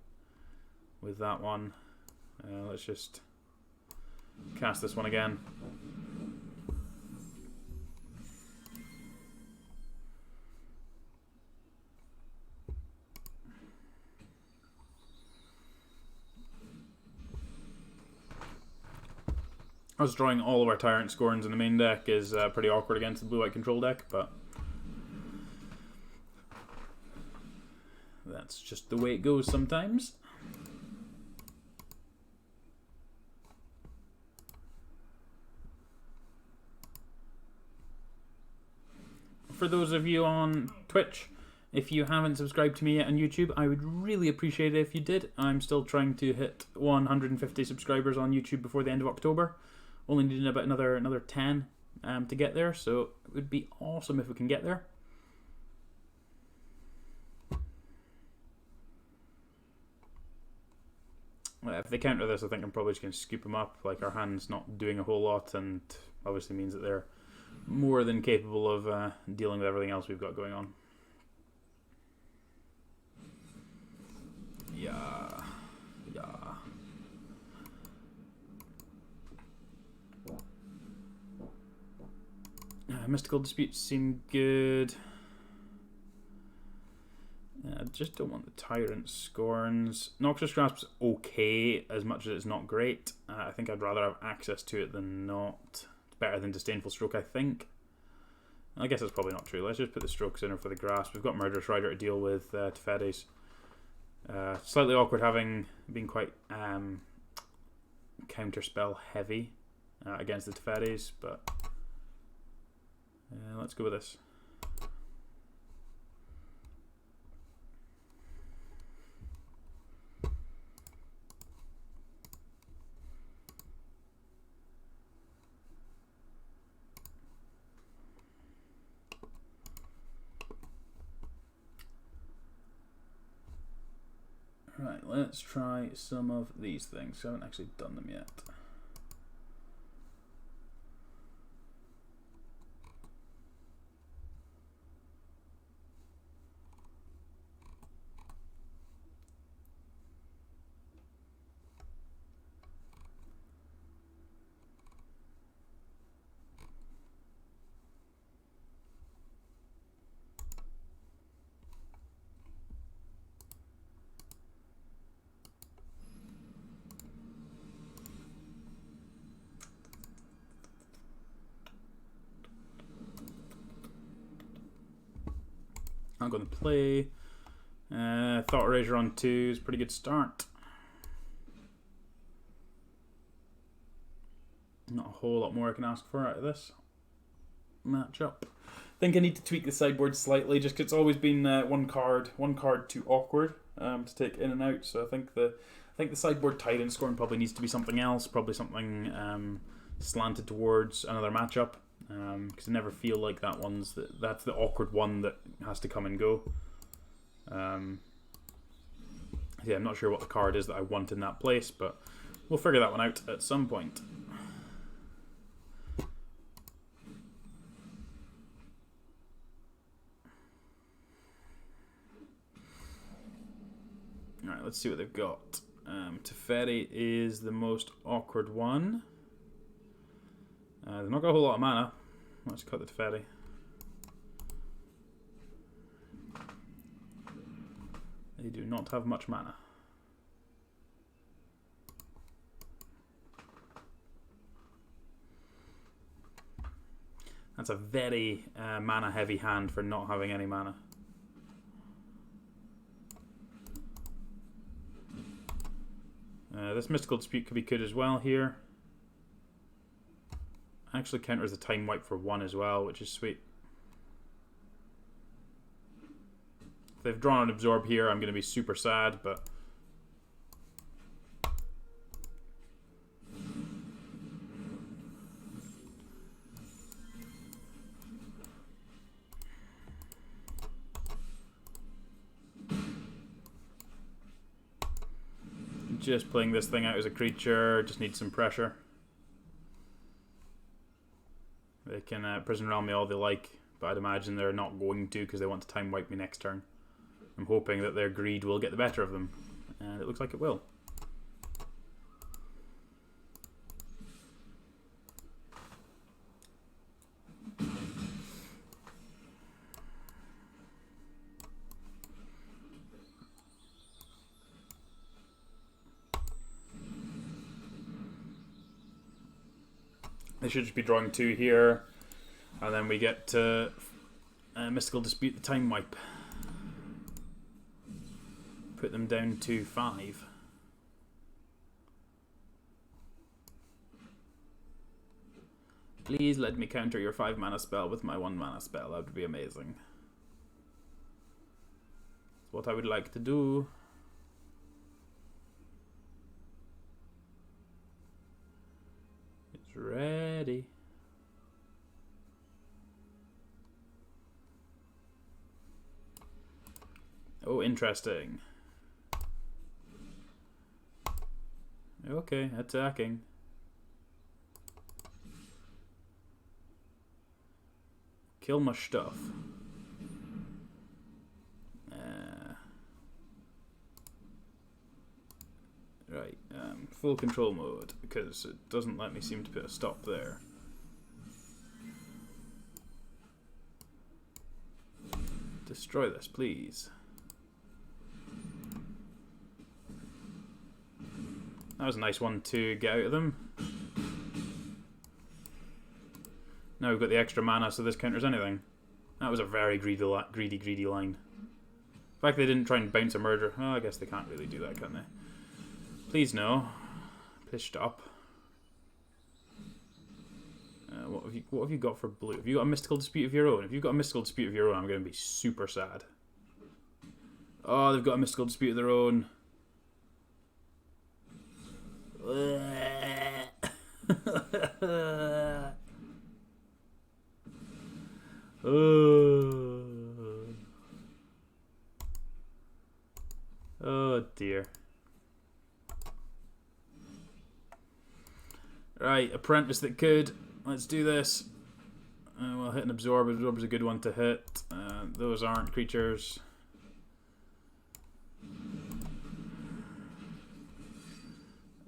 with that one. Let's just cast this one again. I was drawing all of our Tyrant Scorns in the main deck is pretty awkward against the blue-white control deck, but that's just the way it goes sometimes. For those of you on Twitch, if you haven't subscribed to me yet on YouTube, I would really appreciate it if you did. I'm still trying to hit 150 subscribers on YouTube before the end of October. Only needing about another 10 to get there, so it would be awesome if we can get there. If they counter this, I think I'm probably just going to scoop them up. Like, our hand's not doing a whole lot, and obviously means that they're more than capable of dealing with everything else we've got going on. Yeah. Mystical Disputes seem good. I just don't want the Tyrant Scorns. Noxious Grasp's okay, as much as it's not great. I think I'd rather have access to it than not. It's better than Disdainful Stroke, I think. I guess that's probably not true. Let's just put the Strokes in her for the Grasp. We've got Murderous Rider to deal with Teferi's. Slightly awkward being quite counterspell heavy against the Teferi's, but let's go with this. Right, let's try some of these things. I haven't actually done them yet. I'm going to play Thought Erasure on 2 is a pretty good start. Not a whole lot more I can ask for out of this matchup. I think I need to tweak the sideboard slightly, just because it's always been one card too awkward to take in and out. So I think the sideboard Tyrant Scorn probably needs to be something else, probably something slanted towards another matchup. Because I never feel like that's the awkward one that has to come and go. Yeah, I'm not sure what the card is that I want in that place, but we'll figure that one out at some point. Alright, let's see what they've got. Teferi is the most awkward one. They've not got a whole lot of mana. Let's cut the Teferi. They do not have much mana. That's a very mana heavy hand for not having any mana. This Mystical Dispute could be good as well here. Actually counters the time wipe for 1 as well, which is sweet. If they've drawn an Absorb here, I'm going to be super sad, but... just playing this thing out as a creature, just needs some pressure. They can Prison Realm me all they like, but I'd imagine they're not going to because they want to time wipe me next turn. I'm hoping that their greed will get the better of them, and it looks like it will. They should just be drawing 2 here, and then we get to Mystical Dispute the time wipe. Put them down to 5. Please let me counter your 5 mana spell with my 1 mana spell. That would be amazing. That's what I would like to do. It's ready. Oh, interesting. Okay, attacking. Kill my stuff. Right, full control mode, because it doesn't let me seem to put a stop there. Destroy this, please. That was a nice one to get out of them. Now we've got the extra mana, so this counters anything. That was a very greedy line. The fact they didn't try and bounce a murder. Oh, I guess they can't really do that, can they? Please no. Please stop. What have you got for blue? Have you got a Mystical Dispute of your own? If you've got a Mystical Dispute of your own, I'm going to be super sad. Oh, they've got a Mystical Dispute of their own. Oh dear. Right, Apprentice that could. Let's do this. We'll hit an Absorb. Absorb's a good one to hit. Those aren't creatures.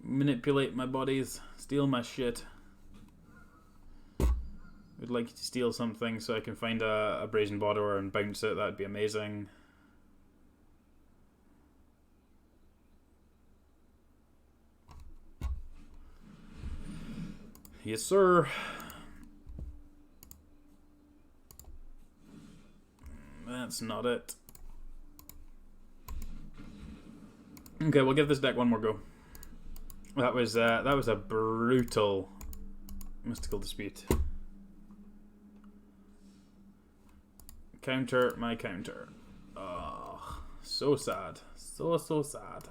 Manipulate my bodies. Steal my shit. Would like to steal something so I can find a Brazen Borderer and bounce it. That'd be amazing. Yes, sir. That's not it. Okay, we'll give this deck one more go. That was a brutal Mystical Dispute. Counter my counter. Oh, so sad. So sad.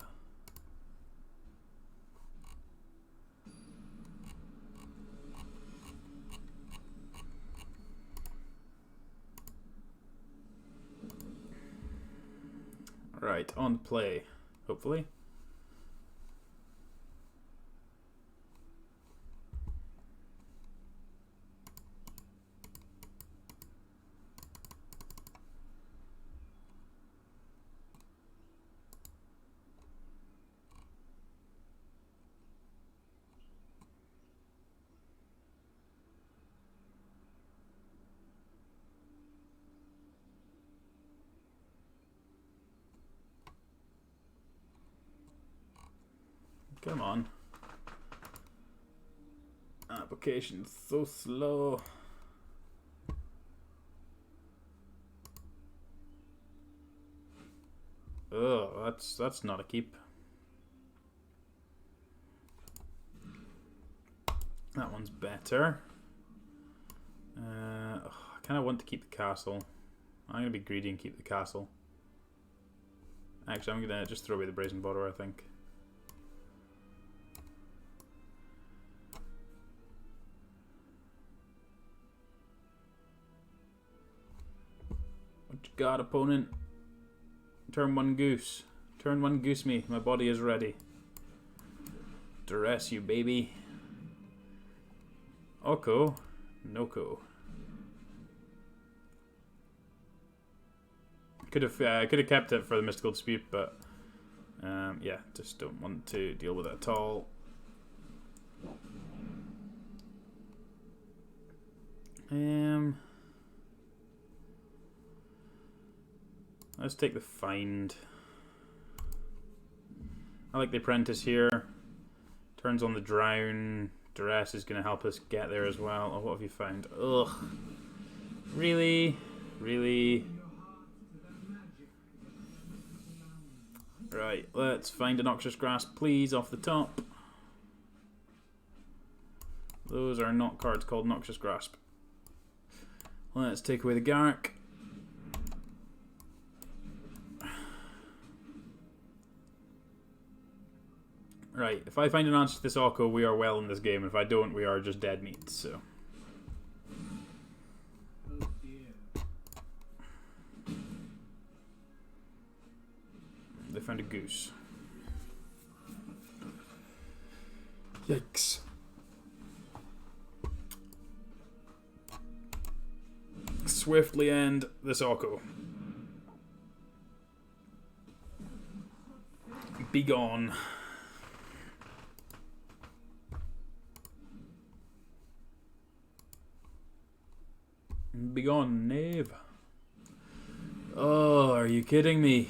Right, on play, hopefully. Come on. Application so slow. Oh, that's not a keep. That one's better. I kind of want to keep the castle. I'm going to be greedy and keep the castle. Actually, I'm going to just throw away the brazen border, I think. What you got, opponent? Turn one goose. Turn one goose me. My body is ready. Duress you, baby. Oko. Noko. Could have kept it for the mystical dispute, but yeah, just don't want to deal with it at all. Let's take the find. I like the apprentice here. Turns on the drown. Duress is going to help us get there as well. Oh, what have you found? Ugh. Really? Really? Right, let's find a Noxious Grasp, please, off the top. Those are not cards called Noxious Grasp. Let's take away the Garrick. Right, if I find an answer to this Oko, we are well in this game. If I don't, we are just dead meat, so... Oh dear. They found a goose. Yikes. Swiftly end this Oko. Be gone. Be gone, knave. Oh, are you kidding me?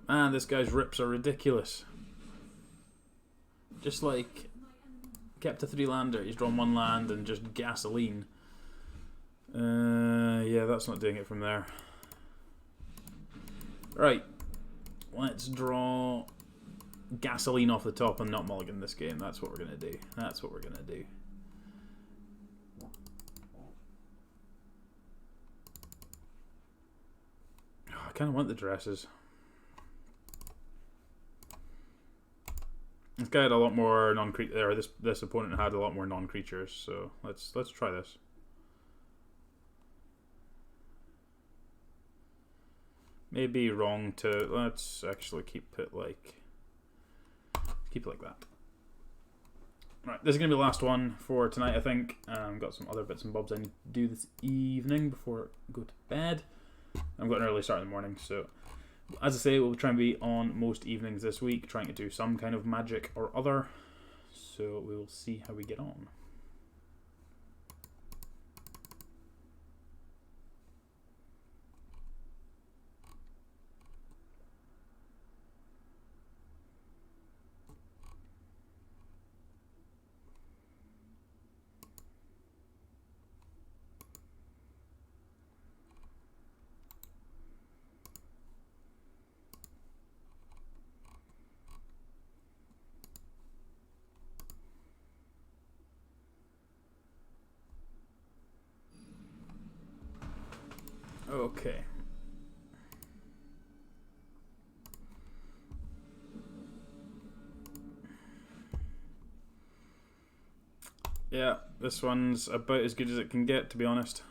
Man, this guy's rips are ridiculous. Just like kept a 3-lander, he's drawn 1 land and just gasoline. Yeah, that's not doing it from there. Right, let's draw gasoline off the top and not mulligan this game. That's what we're gonna do. That's what we're gonna do. I kind of want the dresses. This guy had a lot more non-creature. This opponent had a lot more non-creatures. So let's try this. Maybe wrong to. Let's actually keep it like that. Right, this is gonna be the last one for tonight. I think. Got some other bits and bobs I need to do this evening before I go to bed. I've got an early start in the morning, so as I say, we'll try and be on most evenings this week, trying to do some kind of magic or other. So we will see how we get on. Okay. Yeah, this one's about as good as it can get, to be honest.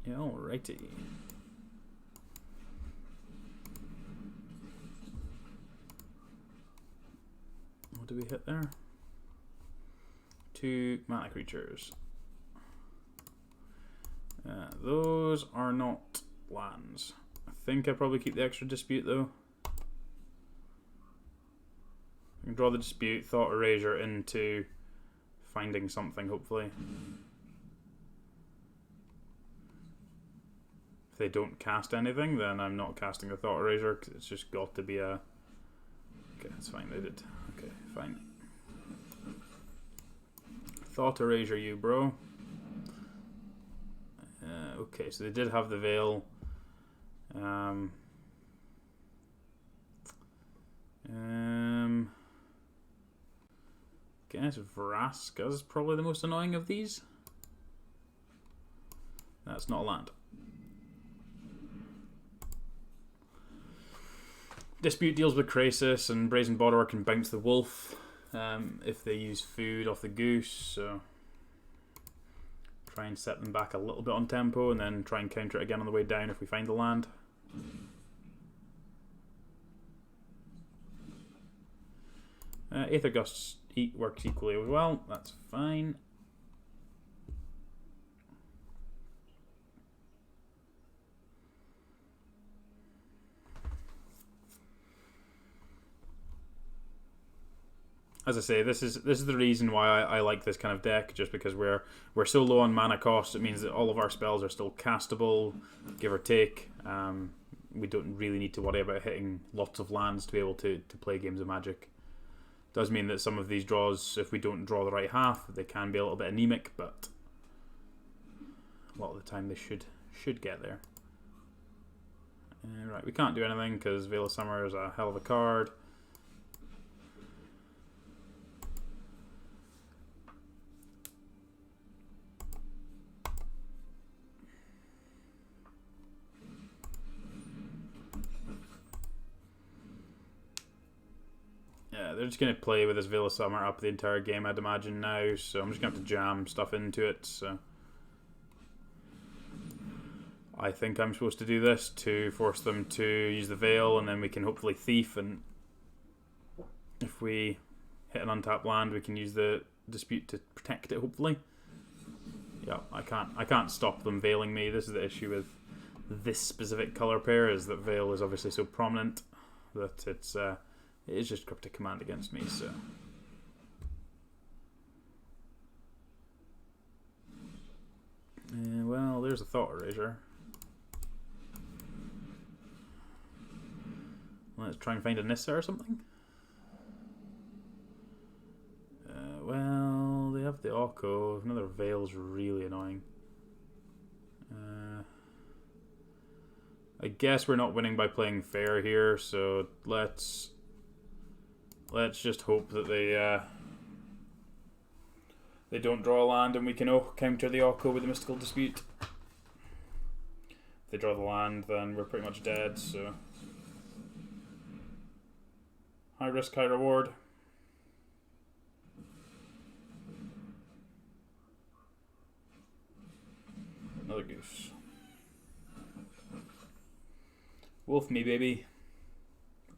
Yeah, alrighty. What do we hit there? 2 mana creatures. Those are not lands. I think I probably keep the extra dispute though. I can draw the dispute, thought erasure into finding something hopefully. If they don't cast anything, then I'm not casting the thought erasure because it's just got to be a... Okay, that's fine, they did. Okay, fine. Thought erasure you, bro. Okay, so they did have the Veil. Guess Vraska's probably the most annoying of these. That's not a land. Dispute deals with Krasis, and Brazen Borderer can bounce the wolf if they use food off the goose, so try and set them back a little bit on tempo and then try and counter it again on the way down if we find the land. Aether Gust works equally as well, that's fine. As I say, this is the reason why I like this kind of deck, just because we're so low on mana cost. It means that all of our spells are still castable, give or take. We don't really need to worry about hitting lots of lands to be able to play games of Magic. Does mean that some of these draws, if we don't draw the right half, they can be a little bit anemic, but a lot of the time they should get there. Right, we can't do anything because Veil of Summer is a hell of a card. They're just going to play with this Veil of Summer up the entire game, I'd imagine now, so I'm just going to have to jam stuff into it. So I think I'm supposed to do this to force them to use the Veil, and then we can hopefully Thief, and if we hit an untapped land we can use the Dispute to protect it, hopefully. Yeah, I can't stop them veiling me. This is the issue with this specific colour pair, is that Veil is obviously so prominent that it is just Cryptic Command against me, so. Well, there's a Thought Erasure. Let's try and find a Nissa or something. Well, they have the Oko. Another Veil's really annoying. I guess we're not winning by playing fair here, so let's just hope that they don't draw a land and we can counter the Oko with the Mystical Dispute. If they draw the land, then we're pretty much dead, so. High risk, high reward. Another goose. Wolf me, baby.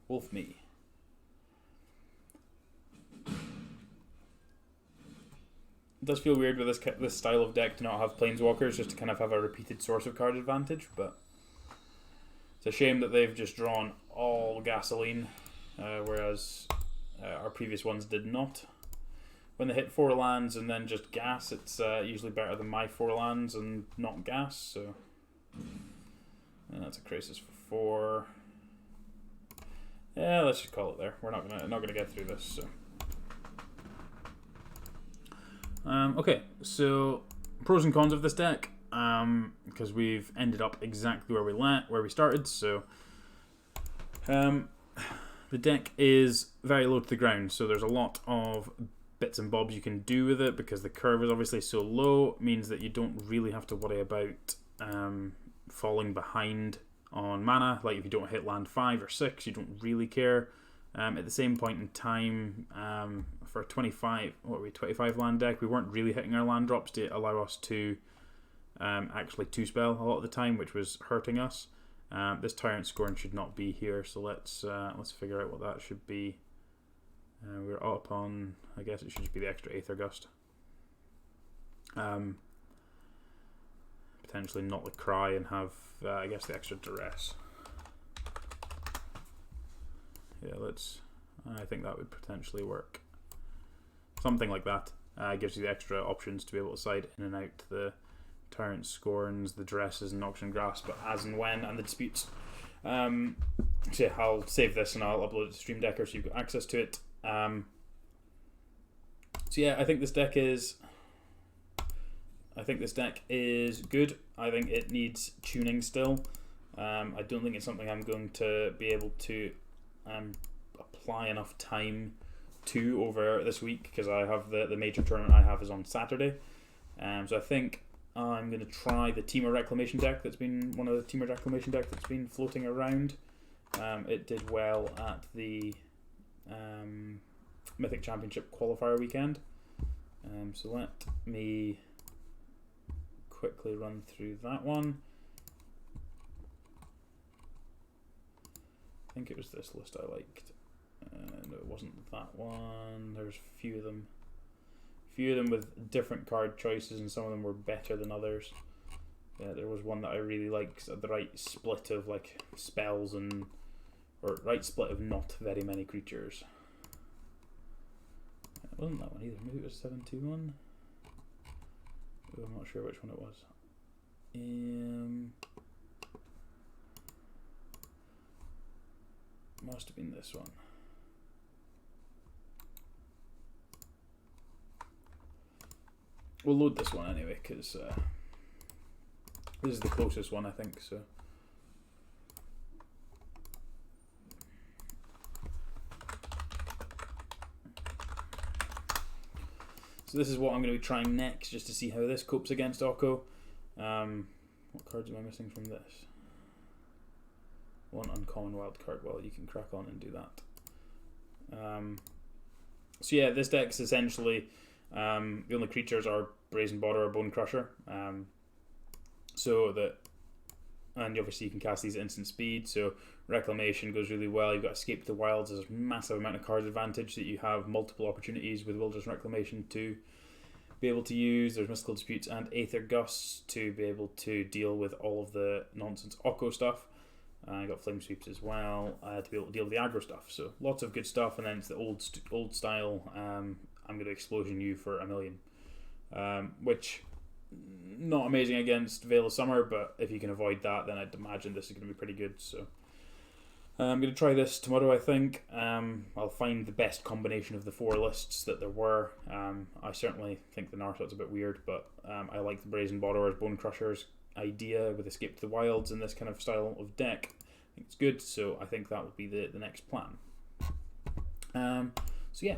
Wolf me. It does feel weird with this style of deck to not have Planeswalkers, just to kind of have a repeated source of card advantage, but it's a shame that they've just drawn all gasoline, whereas our previous ones did not. When they hit 4 lands and then just gas, it's usually better than my 4 lands and not gas, so. And that's a Krasis for 4. Yeah, let's just call it there. We're not gonna get through this, so. Okay, so pros and cons of this deck, because we've ended up exactly where we started. So the deck is very low to the ground, so there's a lot of bits and bobs you can do with it, because the curve is obviously so low. It means that you don't really have to worry about falling behind on mana. Like if you don't hit land 5 or 6, you don't really care. At the same point in time, for a 25 land deck, we weren't really hitting our land drops to allow us to actually 2-spell a lot of the time, which was hurting us. This Tyrant Scorn should not be here, so let's figure out what that should be. We're up on, I guess it should just be the extra Aether Gust. Potentially not the cry and have, I guess, the extra duress. Yeah, I think that would potentially work. Something like that gives you the extra options to be able to side in and out the Tyrant Scorns, the Duresses, and Auction Grasp, but as and when, and the Disputes. So yeah, I'll save this and I'll upload it to Streamdecker so you've got access to it. So yeah, I think this deck is good. I think it needs tuning still. I don't think it's something I'm going to be able to apply enough time to over this week, because I have the major tournament I have is on Saturday. So I think I'm going to try the Temur Reclamation deck that's been one of the Temur Reclamation deck that's been floating around. It did well at the Mythic Championship qualifier weekend. So let me quickly run through that one. I think it was this list I liked. No, it wasn't that one. There's a few of them. With different card choices, and some of them were better than others. Yeah, there was one that I really liked, the right split of like spells or right split of not very many creatures. It wasn't that one either. Maybe it was 7-2-1. I'm not sure which one it was. Must have been this one. We'll load this one anyway, because this is the closest one, I think. So this is what I'm going to be trying next, just to see how this copes against Oko. What cards am I missing from this? One uncommon wild card. Well, you can crack on and do that. So yeah, this deck's essentially the only creatures are Brazen Border or Bone Crusher. And obviously you can cast these at instant speed, so Reclamation goes really well. You've got Escape to the Wilds, there's a massive amount of cards advantage that you have multiple opportunities with Wilderness Reclamation to be able to use. There's Mystical Disputes and Aether Gusts to be able to deal with all of the nonsense Oko stuff. I got Flame Sweeps as well to be able to deal with the aggro stuff. So lots of good stuff, and then it's the old style. I'm going to Explosion you for 1 million, which not amazing against Veil of Summer, but if you can avoid that, then I'd imagine this is going to be pretty good. So I'm going to try this tomorrow, I think. I'll find the best combination of the 4 lists that there were. I certainly think the Narset's a bit weird, but I like the Brazen Borderers, Bone Crushers idea with Escape to the Wilds and this kind of style of deck. I think it's good, so I think that would be the next plan. So yeah.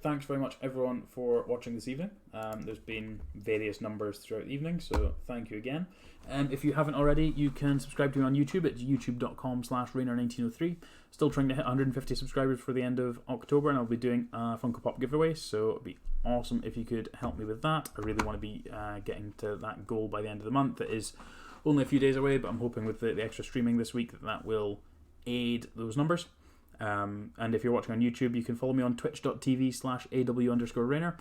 Thanks very much everyone for watching this evening. There's been various numbers throughout the evening, so thank you again. If you haven't already, you can subscribe to me on YouTube at youtube.com/Rainer1903. Still trying to hit 150 subscribers for the end of October, and I'll be doing a Funko Pop giveaway, so it'd be awesome if you could help me with that. I really want to be getting to that goal by the end of the month. It is only a few days away, but I'm hoping with the extra streaming this week that will aid those numbers. And if you're watching on YouTube, you can follow me on twitch.tv/AW_Rainer.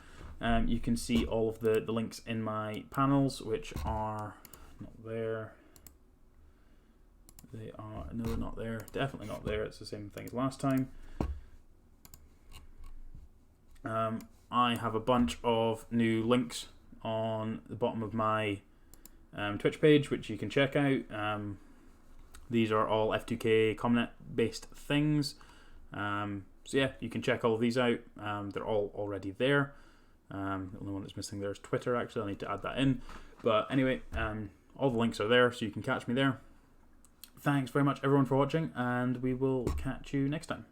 You can see all of the links in my panels, which are not there. They are, no, not there. Definitely not there. It's the same thing as last time. I have a bunch of new links on the bottom of my Twitch page, which you can check out. These are all F2K Comnet based things. So yeah, you can check all of these out. They're all already there. The only one that's missing there is Twitter, actually. I need to add that in. But anyway, all the links are there, so you can catch me there. Thanks very much everyone for watching, and we will catch you next time.